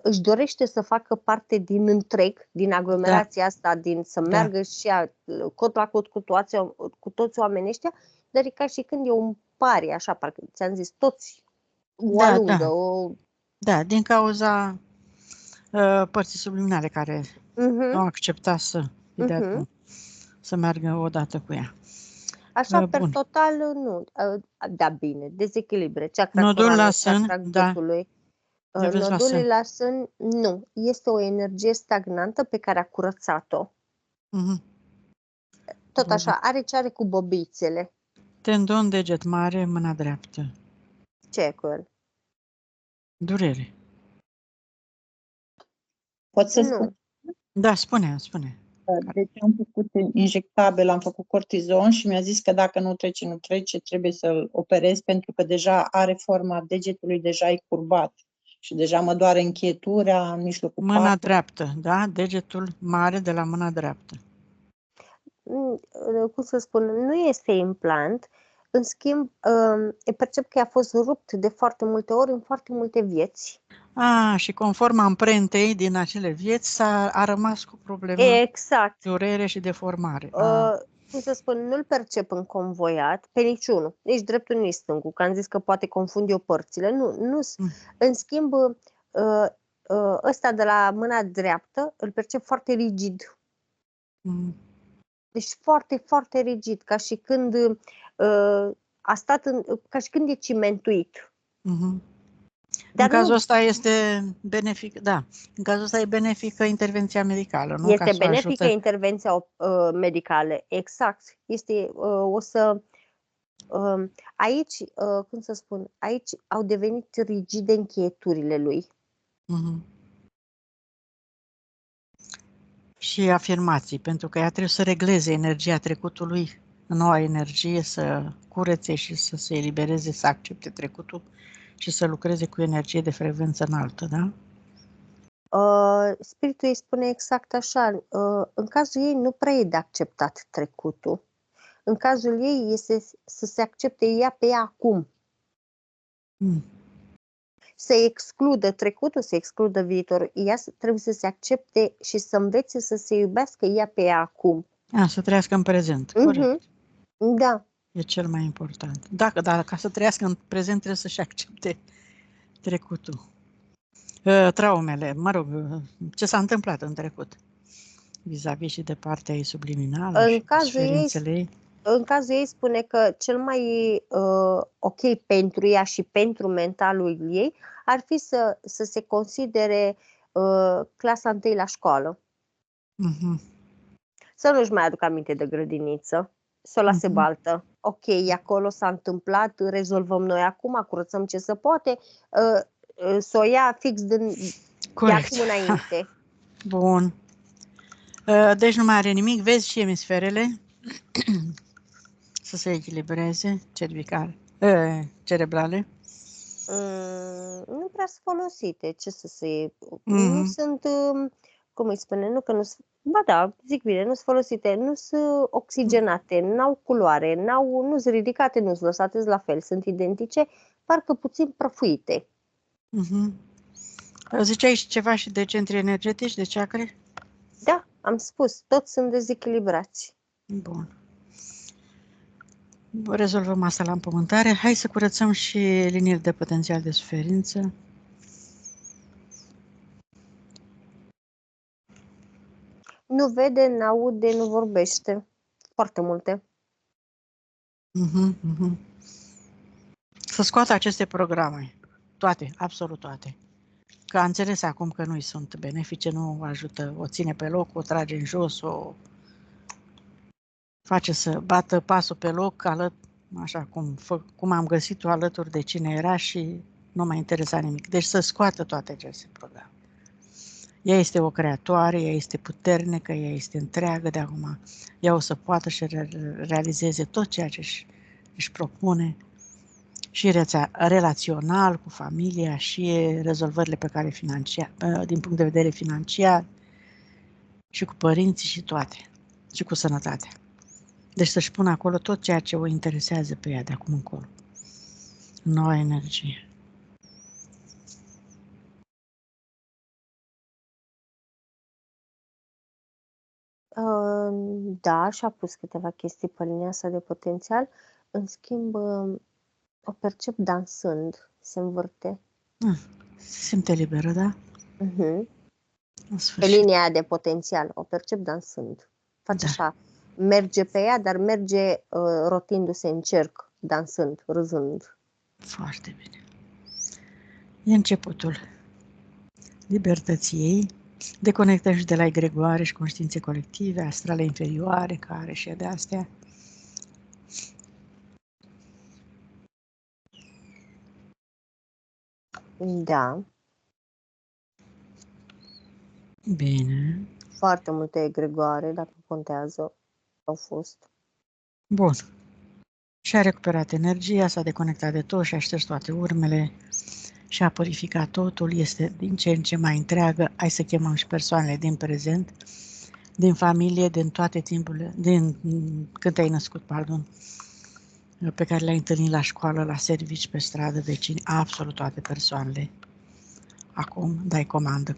își dorește să facă parte din întreg, din aglomerația asta, să meargă și ea cot la cot cu toți oamenii ăștia, dar e ca și când e un pari, așa, parcă ți-am zis, toți o alungă. Da, din cauza părții subliminale care nu au acceptat să meargă odată cu ea. Așa, per total, nu. Da, bine, dezechilibre. Nodul la sân, da. Nodulii la sân, nu. Este o energie stagnantă pe care a curățat-o. Tot așa, are ce are cu bobițele. Tendon, deget mare, mâna dreaptă. Ce e cu el? Durere. Pot să spun? Da, spune. Deci am făcut injectabil, am făcut cortizon și mi-a zis că dacă nu trece, trebuie să-l operez pentru că deja are forma degetului, deja e curbat. Și deja mă doare încheietura în mijlocul mâna dreaptă, da? Degetul mare de la mâna dreaptă. Cum să spun, nu este implant, în schimb, percep că a fost rupt de foarte multe ori în foarte multe vieți. Și conform amprentei din acele vieți a rămas cu problema durere și deformare. Cum să spun, nu-l percep înconvoiat pe niciunul, nici dreptul, nici stângul, că am zis că poate confund eu părțile. Nu. În schimb, ăsta de la mâna dreaptă îl percep foarte rigid. Deci foarte, foarte rigid, ca și când a stat ca și când e cimentuit. Dar în cazul ăsta este benefic, da. În cazul ăsta e benefică intervenția medicală, nu? Este benefică intervenția medicală, exact. Este aici, cum să spun, aici au devenit rigide încheieturile lui. Și afirmații, pentru că ea trebuie să regleze energia trecutului în noua energie, să curețe și să se elibereze, să accepte trecutul și să lucreze cu energie de frecvență înaltă, da? Spiritul îi spune exact așa. În cazul ei nu prea e de acceptat trecutul. În cazul ei este să se accepte ea pe ea acum. Să excludă trecutul, să excludă viitorul. Ea trebuie să se accepte și să învețe să se iubească ea pe ea acum. Să trăiască în prezent, corect. Da. E cel mai important. Dar ca să trăiască în prezent trebuie să-și accepte trecutul. Traumele, ce s-a întâmplat în trecut, vis-a-vis și de partea ei subliminală și suferințele ei. în cazul ei spune că cel mai ok pentru ea și pentru mentalul ei ar fi să se considere clasa 1 la școală. Să nu-și mai aduc aminte de grădiniță, să o lase baltă. Ok, acolo s-a întâmplat, rezolvăm noi acum, curățăm ce se poate, să o ia fix de acum înainte. Bun. Deci nu mai are nimic, vezi și emisferele să se echilibreze cerebrale. Nu prea sunt folosite, ce să se... Nu sunt, cum îi spune, nu că nu sunt... Ba da, zic bine, nu sunt folosite, nu sunt oxigenate, n-au culoare, nu sunt ridicate, nu sunt lăsate la fel, sunt identice, parcă puțin prăfuite. Ziceai și ceva și de centri energetici, de chakre? Da, am spus, toți sunt dezechilibrați. Bun. Rezolvăm asta la împământare. Hai să curățăm și liniile de potențial de suferință. Nu vede, n-aude, nu vorbește. Foarte multe. Să scoată aceste programe. Toate, absolut toate. Că a înțeles acum că nu-i sunt benefice, nu o ajută, o ține pe loc, o trage în jos, o face să bată pasul pe loc, așa cum am găsit-o alături de cine era și nu m-a interesat nimic. Deci să scoată toate aceste programe. Ea este o creatoare, ea este puternică, ea este întreagă de acum. Ea o să poată să realizeze tot ceea ce își propune și relațional cu familia și rezolvările pe care din punct de vedere financiar și cu părinții și toate, și cu sănătatea. Deci să-și pună acolo tot ceea ce o interesează pe ea de acum încolo. Noua energie. Da, și-a pus câteva chestii pe linia asta de potențial. În schimb, o percep dansând, se învârte. Se simte liberă, da? Pe linia de potențial, o percep dansând. Face așa, merge pe ea, dar merge rotindu-se în cerc, dansând, râzând. Foarte bine. E începutul libertății ei, deconectăm și de la egregoare și conștiințe colective, astrale inferioare, care și de astea. Da. Bine. Foarte multe egregoare, dacă contează, au fost. Bun. Și-a recuperat energia, s-a deconectat de tot și-a șters toate urmele și-a purificat totul, este din ce în ce mai întreagă. Hai să chemăm și persoanele din prezent, din familie, din toate timpurile, din când te-ai născut, pe care le-ai întâlnit la școală, la servici, pe stradă, vecini, absolut toate persoanele. Acum dai comandă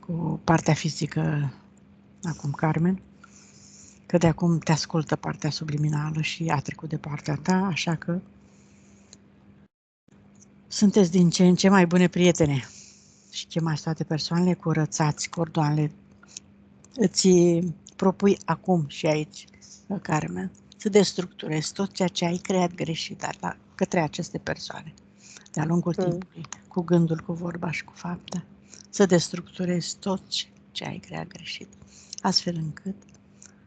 cu partea fizică, acum Carmen, că de acum te ascultă partea subliminală și a trecut de partea ta, așa că sunteți din ce în ce mai bune prietene și chemați toate persoanele, curățați cordoanele. Îți propui acum și aici, Carmen, să destructurezi tot ceea ce ai creat greșit către aceste persoane de-a lungul timpului, cu gândul, cu vorba și cu fapta, să destructurezi tot ce ai creat greșit, astfel încât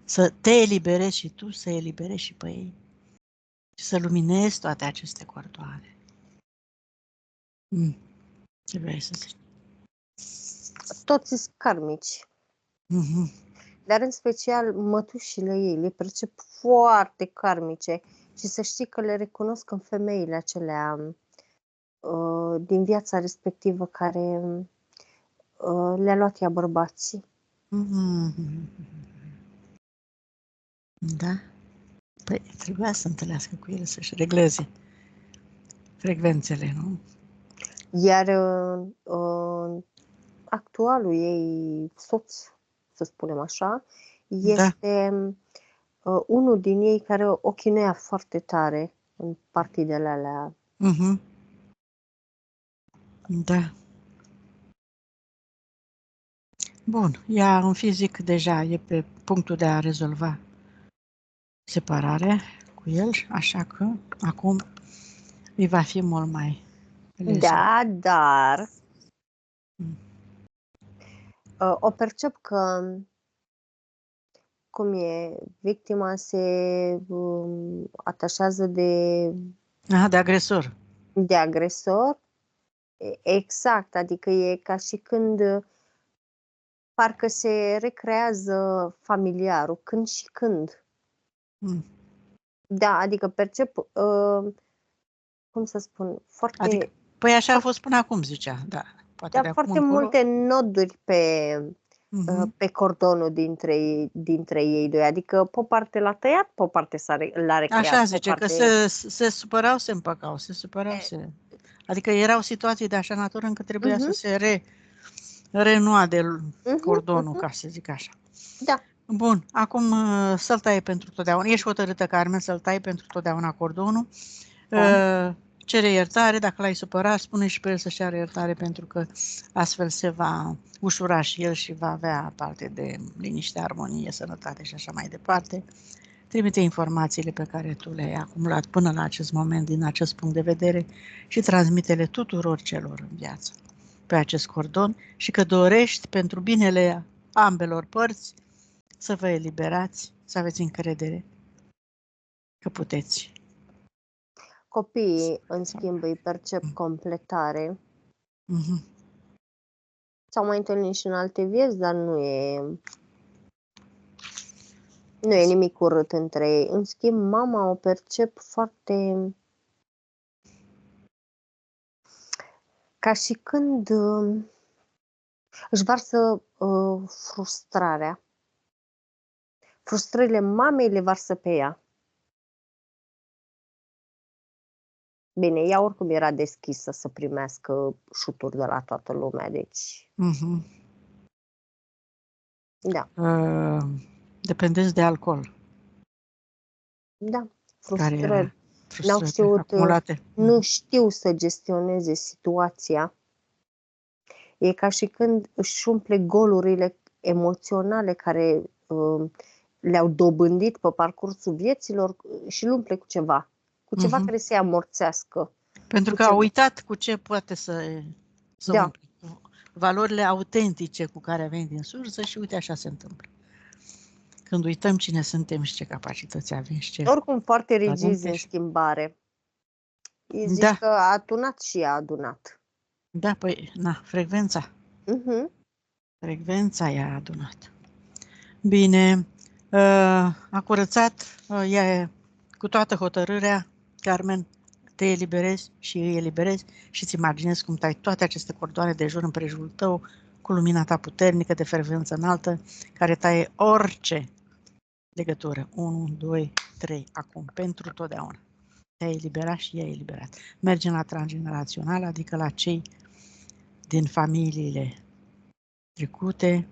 să te eliberezi și tu, să eliberezi și pe ei și să luminezi toate aceste cordoane. Ce vrei să zici? Toți sunt karmici. Dar în special mătușile ei le percep foarte karmice și să știi că le recunosc în femeile acelea din viața respectivă care le-a luat ea bărbații. Da? Păi trebuia să întâlnească cu ele, să-și regleze frecvențele, nu? Iar actualul ei soț, să spunem așa, este unul din ei care o chinuia foarte tare în partidele alea. Da. Bun, ea în fizic deja e pe punctul de a rezolva separare cu el, așa că acum îi va fi mult mai lejer. Da, dar Mm. o percep că cum e, victima se atașează De agresor. de agresor. Exact, adică e ca și când parcă se recrează familiarul, când și când. Mm. Da, adică percep, cum să spun, foarte... Adică, păi așa a fost până acum, zicea, da. Poate de acum foarte încolo. multe noduri Mhm. pe cordonul dintre ei doi. Adică pe o parte l-a tăiat, pe o parte l-a recreat. Așa zice, pe că parte... se supărau, se împăcau, se supărau, Adică erau situații de așa natură încât trebuia să se renuade cordonul, ca să zic așa. Da. Bun, acum să-l tai pentru totdeauna. Ești hotărâtă, Carmen, să-l tai pentru totdeauna cordonul. Cere iertare, dacă l-ai supărat, spune și pe el să-și ceară iertare, pentru că astfel se va ușura și el și va avea parte de liniște, armonie, sănătate și așa mai departe. Trimite informațiile pe care tu le-ai acumulat până la acest moment, din acest punct de vedere, și transmite-le tuturor celor în viață pe acest cordon și că dorești pentru binele ambelor părți să vă eliberați, să aveți încredere că puteți. Copiii, în schimb, îi percep completare. Mhm. S-au mai întâlnit și în alte vieți, dar nu e nimic urât între ei. În schimb, mama o percep foarte... ca și când își varsă frustrarea. Frustrările mamei le varsă pe ea. Bine, ea oricum era deschisă să primească șuturi de la toată lumea, deci... Mhm. Da. Dependenți de alcool. Da, Care frustrări. era N-au știut, acumulate. nu știu să gestioneze situația. E ca și când își umple golurile emoționale care le-au dobândit pe parcursul vieților și îl umple cu ceva care să-i amorțească. Pentru că au uitat cu ce poate să Da. umple. Valorile autentice cu care avem din sursă și uite așa se întâmplă. Când uităm cine suntem și ce capacități avem și ce... Oricum foarte rigizi în schimbare. Îi zici că a adunat și a adunat. Da, păi, frecvența. Frecvența i-a adunat. Bine, a curățat, e cu toată hotărârea, Carmen, te eliberezi și îi eliberezi și îți imaginezi cum tai toate aceste cordoane de jur împrejurul tău cu lumina ta puternică de frecvență înaltă, care taie orice legătură. 1, 2, 3, acum, pentru totdeauna. Te-ai eliberat și i-ai eliberat. Mergem la transgenerațional, adică la cei din familiile trecute,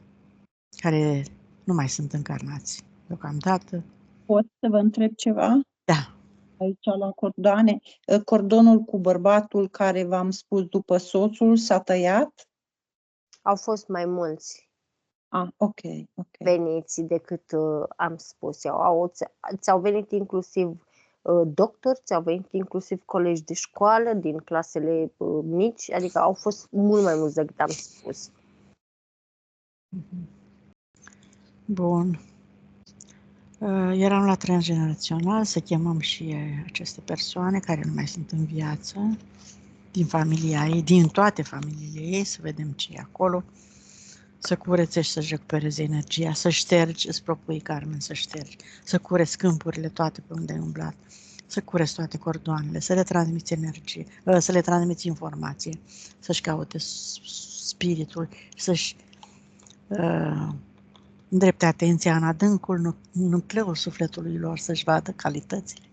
care nu mai sunt încarnați deocamdată. Pot să vă întreb ceva? Da. Aici la cordoane, cordonul cu bărbatul care v-am spus după soțul s-a tăiat? Au fost mai mulți Ok. veniți decât am spus eu. Ți-au venit inclusiv doctori, ți-au venit inclusiv colegi de școală din clasele mici, adică au fost mult mai mulți decât am spus. Bun. Eram la transgenerațional, să chemăm și aceste persoane care nu mai sunt în viață, din familia ei, din toate familiile ei, să vedem ce e acolo, să curețe și să-și recupereze energia, să ștergi, îți propui, Carmen, să ștergi, să cureți câmpurile toate pe unde ai umblat, să cureți toate cordoanele, să le transmiți energie, să le transmiți informație, să-și caute spiritul, să-și îndrepte atenția în adâncul nucleul sufletului lor, să-și vadă calitățile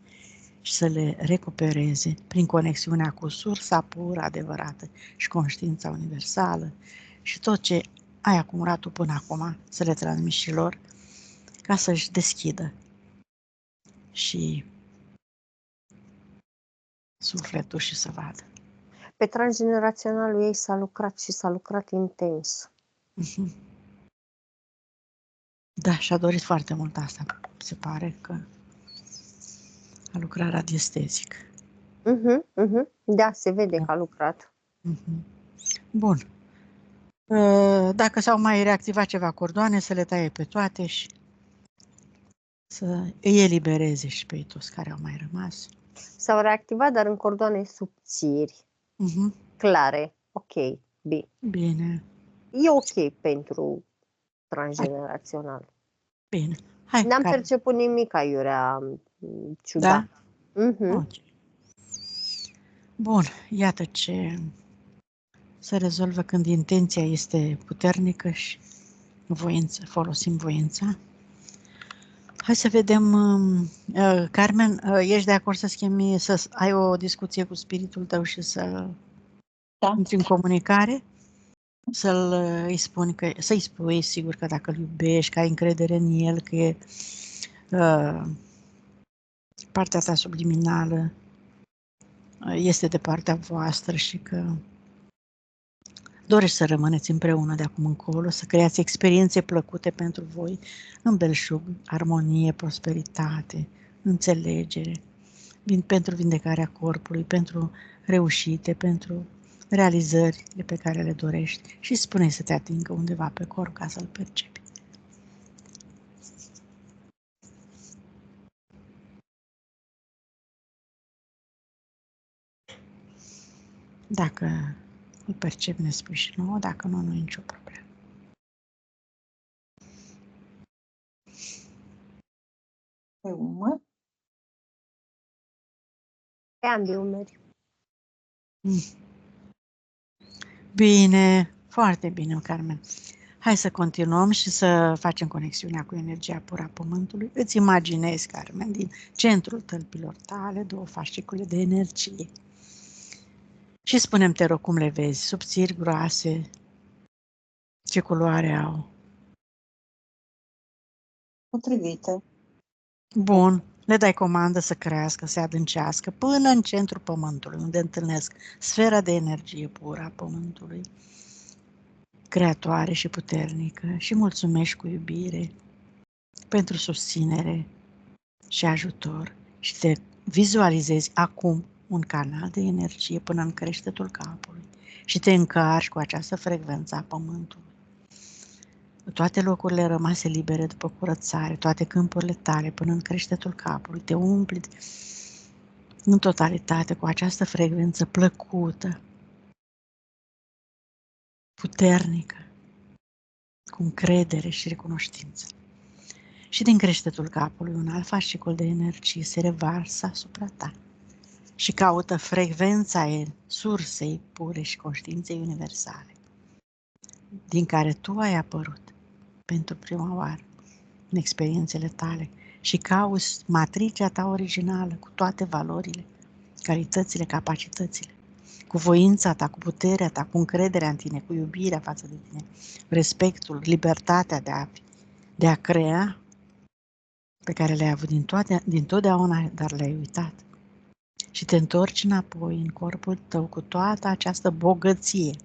și să le recupereze prin conexiunea cu sursa pură, adevărată și conștiința universală și tot ce ai acumulat tu până acum, să le transmiți și lor, ca să-și deschidă și sufletul și să vadă. Pe transgeneraționalul ei s-a lucrat și s-a lucrat intens. Da, și-a dorit foarte mult asta. Se pare că A lucrat radiestezic. Da, se vede că a lucrat. Bun. Dacă s-au mai reactivat ceva cordoane, să le taie pe toate și să îi elibereze și pe toți care au mai rămas. S-au reactivat, dar în cordoane subțiri, clare. Ok, bine. Bine. E ok pentru transgenerațional. Bine. N-am perceput nimic aiurea ciudat. Da? Okay. Bun, iată ce se rezolvă când intenția este puternică și folosim voința. Hai să vedem, Carmen, ești de acord să schimbi, să ai o discuție cu spiritul tău și să intri în comunicare? Să-i spui, sigur, că dacă îl iubești, că ai încredere în el, că e partea ta subliminală este de partea voastră și că dorești să rămâneți împreună de acum încolo, să creați experiențe plăcute pentru voi, în belșug, armonie, prosperitate, înțelegere, pentru vindecarea corpului, pentru reușite, pentru realizările pe care le dorești și spune să te atingă undeva pe corp ca să-l percepi. Dacă îl percepi, ne spui și nouă, dacă nu, nu e nicio problemă. Pe umăr? Pe ambii umeri. Bine, foarte bine, Carmen. Hai să continuăm și să facem conexiunea cu energia pură a Pământului. Îți imaginezi, Carmen, din centrul tălpilor tale, 2 fascicule de energie. Și spune-mi, te rog, cum le vezi? Subțiri, groase? Ce culoare au? Potrivite. Bun. Le dai comandă să crească, să se adâncească până în centrul Pământului, unde întâlnesc sfera de energie pură a Pământului, creatoare și puternică, și mulțumești cu iubire pentru susținere și ajutor și te vizualizezi acum un canal de energie până în creștetul capului și te încarci cu această frecvență a Pământului. Toate locurile rămase libere după curățare, toate câmpurile tale până în creștetul capului, te umpli în totalitate cu această frecvență plăcută, puternică, cu încredere și recunoștință. Și din creștetul capului un alt fascicul de energie se revarsă asupra ta și caută frecvența sursei pure și conștiinței universale, din care tu ai apărut pentru prima oară în experiențele tale și cauți matricea ta originală cu toate valorile, calitățile, capacitățile, cu voința ta, cu puterea ta, cu încrederea în tine, cu iubirea față de tine, respectul, libertatea de a crea, pe care le-ai avut din totdeauna, dar le-ai uitat. Și te întorci înapoi în corpul tău cu toată această bogăție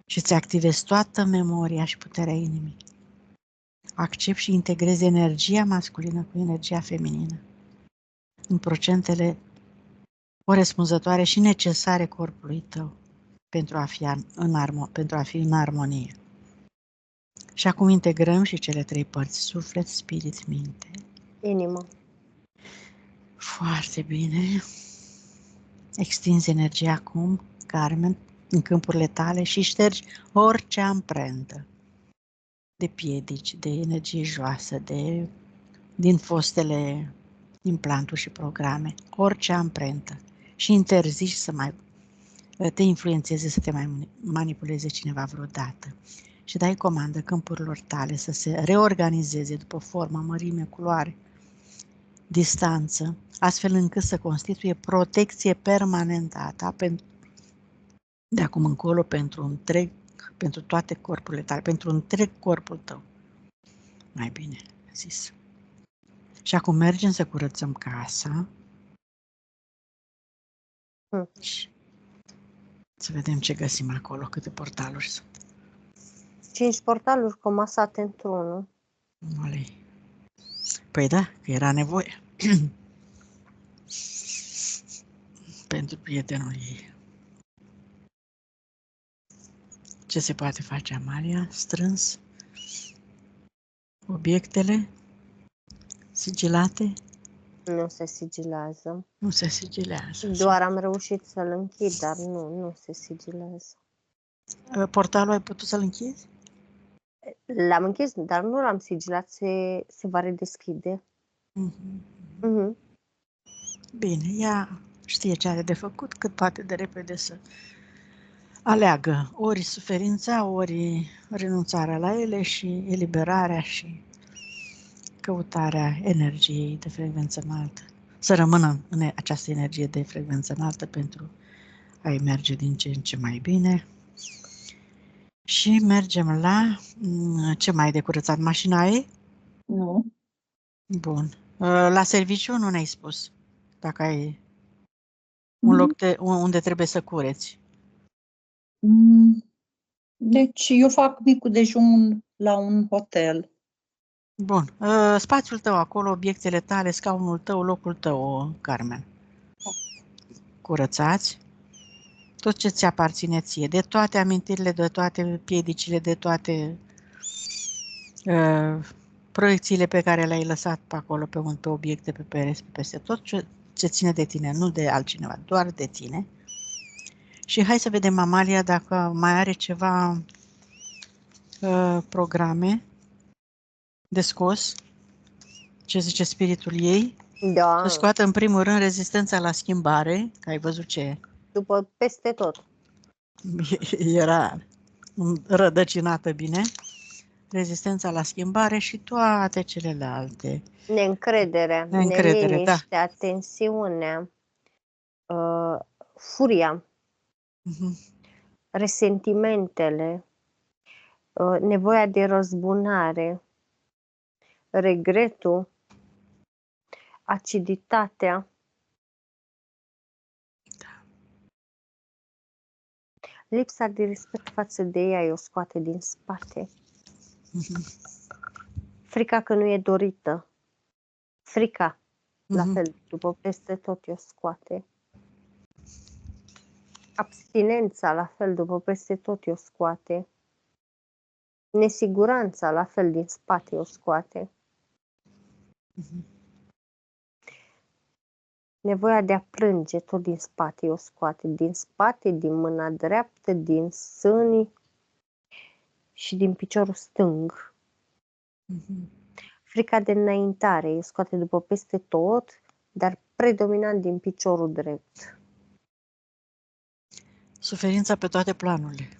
și îți activezi toată memoria și puterea inimii. Accepti și integrezi energia masculină cu energia feminină în procentele corespunzătoare și necesare corpului tău pentru a fi în armonie. Și acum integrăm și cele 3 părți, suflet, spirit, minte. Inimă. Foarte bine. Extinzi energia acum, Carmen, în câmpurile tale și ștergi orice amprentă de piedici, de energie joasă, din fostele implanturi și programe, orice amprentă, și interzici să mai te influențeze, să te mai manipuleze cineva vreodată. Și dai comandă câmpurilor tale să se reorganizeze după formă, mărime, culoare, distanță, astfel încât să constituie protecție permanentă a ta de acum încolo pentru toate corpurile tale, pentru întreg corpul tău. Mai bine zis. Și acum mergem să curățăm casa. Și să vedem ce găsim acolo, câte portaluri sunt. 5 portaluri comasate într-unul. Păi da, că era nevoie. pentru prietenul ei. Ce se poate face, Amalia? Strâns? Obiectele sigilate? Nu se sigilează. Nu se sigilează. Doar am reușit să-l închid, dar nu se sigilează. Portalul ai putut să-l închizi? L-am închis, dar nu l-am sigilat, se va redeschide. Bine, ea știe ce are de făcut, cât poate de repede să aleagă ori suferința, ori renunțarea la ele și eliberarea și căutarea energiei de frecvență înaltă. Să rămână în această energie de frecvență înaltă pentru a merge din ce în ce mai bine. Și mergem la ce mai ai de curățat? Mașina e? Nu. Bun. La serviciu nu ne-ai spus dacă ai un loc unde trebuie să cureți. Deci eu fac micul dejun la un hotel. Bun. Spațiul tău acolo, obiectele tale, scaunul tău, locul tău, Carmen. Curățați. Tot ce ți aparține ție, de toate amintirile, de toate piedicile, de toate proiecțiile pe care le-ai lăsat pe acolo, pe obiecte, pe pereți, peste tot ce ține de tine, nu de altcineva, doar de tine. Și hai să vedem, Amalia, dacă mai are ceva programe de scos, ce zice spiritul ei. Da. Să scoată în primul rând rezistența la schimbare, că ai văzut ce e. După peste tot. Era rădăcinată bine. Rezistența la schimbare și toate celelalte. Neîncrederea, neliniștea, tensiunea, furia, resentimentele, nevoia de răzbunare, regretul, aciditatea, lipsa de respect față de ea o scoate din spate. Frica că nu e dorită. Frica, la fel, după peste tot o scoate. Abstinența, la fel, după peste tot o scoate. Nesiguranța, la fel, din spate o scoate. Nevoia de a plânge, tot din spate o scoate. Din spate, din mâna dreaptă, din sâni și din piciorul stâng. Frica de înaintare o scoate după peste tot, dar predominant din piciorul drept. Suferința pe toate planurile.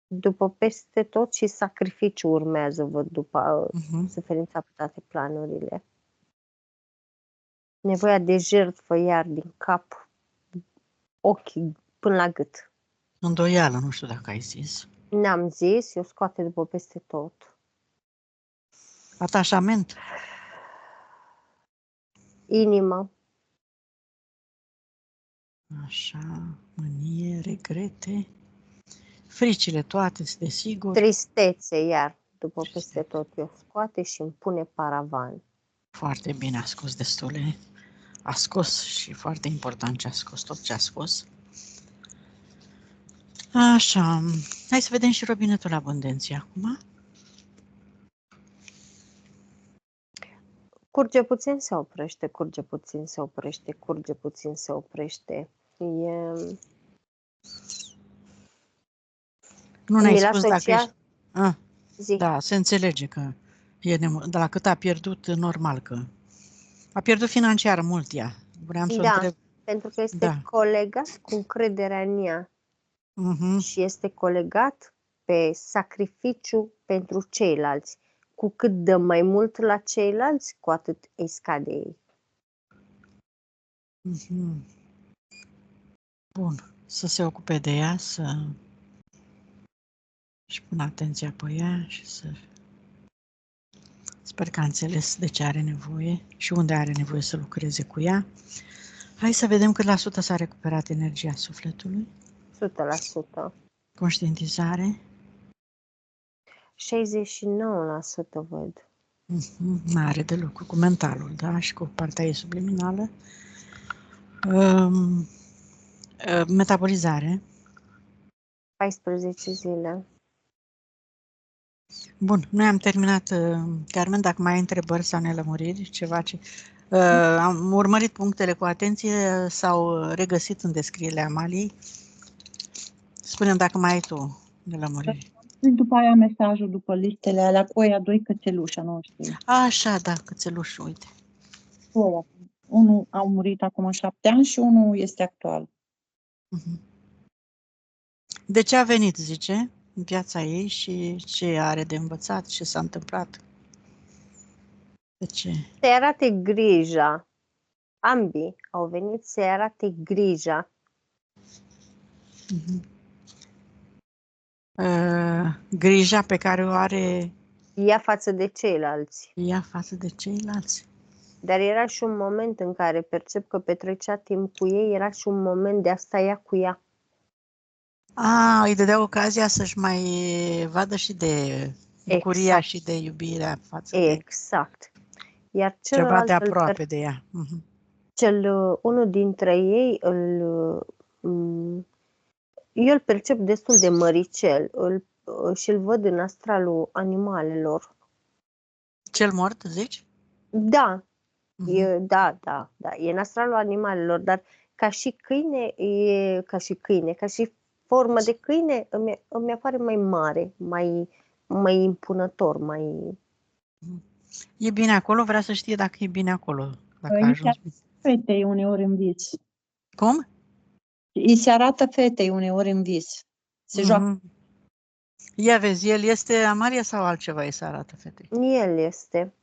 După peste tot și sacrificiu urmează, văd, după suferința pe toate planurile. Nevoia de jertfă iar din cap, ochii până la gât. Îndoială, nu știu dacă ai zis. N-am zis, eu scoate după peste tot. Atașament. Inima. Așa, mânie, regrete, fricile toate, desigur. Tristețe iar, după peste tot, eu scoate și îmi pune paravan. Foarte bine, a scos destule. A scos și foarte important ce a scos, tot ce a scos. Așa, hai să vedem și robinetul abundenței acum. Curge puțin, se oprește, curge puțin, se oprește, curge puțin, se oprește. Nu ne-ai spus dacă ești... Da, se înțelege că e de la cât a pierdut, normal că... A pierdut financiar mult ea. Vreau să întreb. Pentru că este colegat cu încrederea în ea. Și este colegat pe sacrificiu pentru ceilalți. Cu cât dă mai mult la ceilalți, cu atât îi scade ei. Bun. Să se ocupe de ea, și pună atenția pe ea și să... Sper că a înțeles de ce are nevoie și unde are nevoie să lucreze cu ea. Hai să vedem cât la sută s-a recuperat energia sufletului. 100%. Conștientizare. 69% văd. Are de lucru cu mentalul, da? Și cu partea ei subliminală. Metabolizare. 14 zile. Bun, noi am terminat, Carmen, dacă mai ai întrebări sau nelămuriri, ceva ce... am urmărit punctele cu atenție, s-au regăsit în descrierile Amaliei. Spune-mi dacă mai ai tu nelămuriri. După aia mesajul, după listele alea, cu aia doi cățeluși a noștri. Așa, da, cățeluși, uite. Unul a murit acum 7 ani și unul este actual. De ce a venit, zice, în viața ei și ce are de învățat, ce s-a întâmplat? De ce? Să-i arate grija. Ambii au venit să-i arate grija. Grija pe care o are Ea față de ceilalți. ea față de ceilalți. Dar era și un moment în care percep că petrecea timp cu ei, era și un moment de a sta ea cu ea. Îi dădea ocazia să-și mai vadă și de bucuria și de iubirea față de Exact. Iar ceva celălalt, de aproape de ea. Unul dintre ei, eu îl percep destul de măricel și îl văd în astralul animalelor. Cel mort, zici? Da, da, e în astralul animalelor, dar ca și formă de câine îmi apare mai mare, mai impunător, mai... E bine acolo? Vrea să știe dacă e bine acolo. Dacă a ajuns. Fetei uneori în vis. Cum? Îi se arată fetei uneori în vis. Se joacă. Ia vezi, el este Amalia sau altceva îi se arată fetei? El este.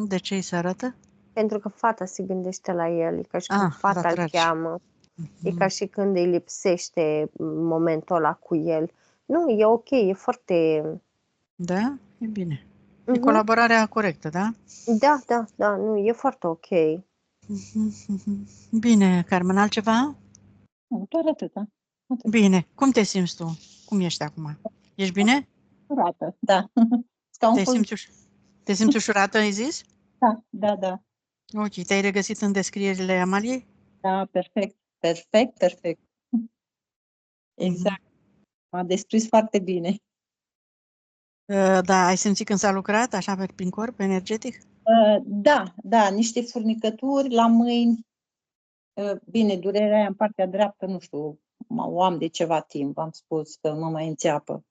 De ce îi se arată? Pentru că fata se gândește la el, e ca și când fata îl cheamă. E ca și când îi lipsește momentul ăla cu el. Nu, e ok, e foarte... Da? E bine. E colaborarea corectă, da? Da, nu, e foarte ok. Bine, Carmen, altceva? Nu, doar atâta. Bine. Cum te simți tu? Cum ești acum? Ești bine? Ușurată, da. Te simți ușurată, ai zis? Da. Ok, te-ai regăsit în descrierile Amaliei? Da, perfect. Exact. M-a descris foarte bine. Da, ai simțit când s-a lucrat, așa, prin corp, energetic? Da, niște furnicături la mâini. Bine, durerea aia în partea dreaptă, nu știu, o am de ceva timp, am spus că mă mai înțeapă.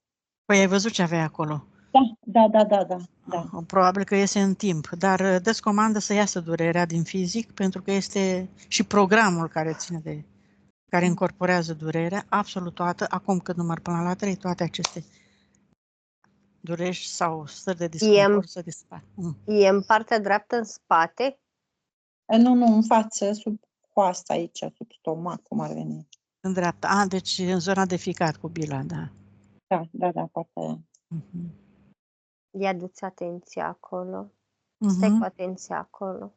Păi ai văzut ce avea acolo? Da. Probabil că iese în timp, dar dă-ți comandă să iasă durerea din fizic, pentru că este și programul care care încorporează durerea, absolut toată, acum când număr până la 3, toate aceste dureri sau stări de disconfort să dispară. E în partea dreaptă, în spate? Nu, în față, sub coasta aici, sub stomac, cum ar veni. În dreapta. Deci în zona de ficat cu bila, da. Da, partea aia. Ia du-ți atenția acolo. Stai cu atenția acolo.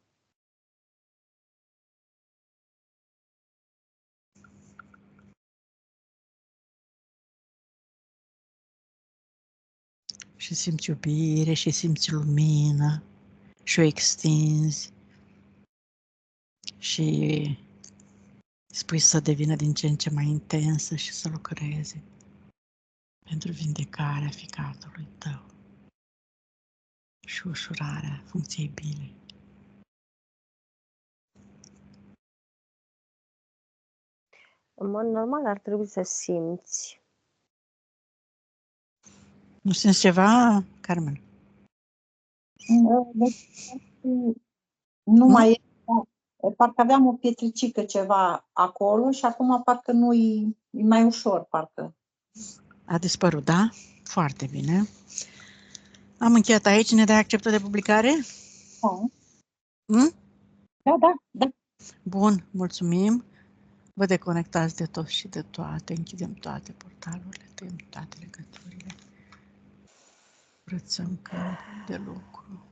Și simți iubire, și simți lumină, și o extinzi, și spui să devină din ce în ce mai intensă și să lucreze pentru vindecarea ficatului tău și ușurarea funcției bilei. În mod normal ar trebui să simți. Nu simți ceva, Carmen? Nu mai e. Parcă aveam o pietricică ceva acolo și acum parcă nu-i mai ușor, parcă. A dispărut, da? Foarte bine. Am încheiat aici. Ne dai acceptă de publicare? Da. Bun, mulțumim. Vă deconectați de tot și de toate. Închidem toate portalurile, tăiem toate legăturile. Brățăm câmpul de lucru.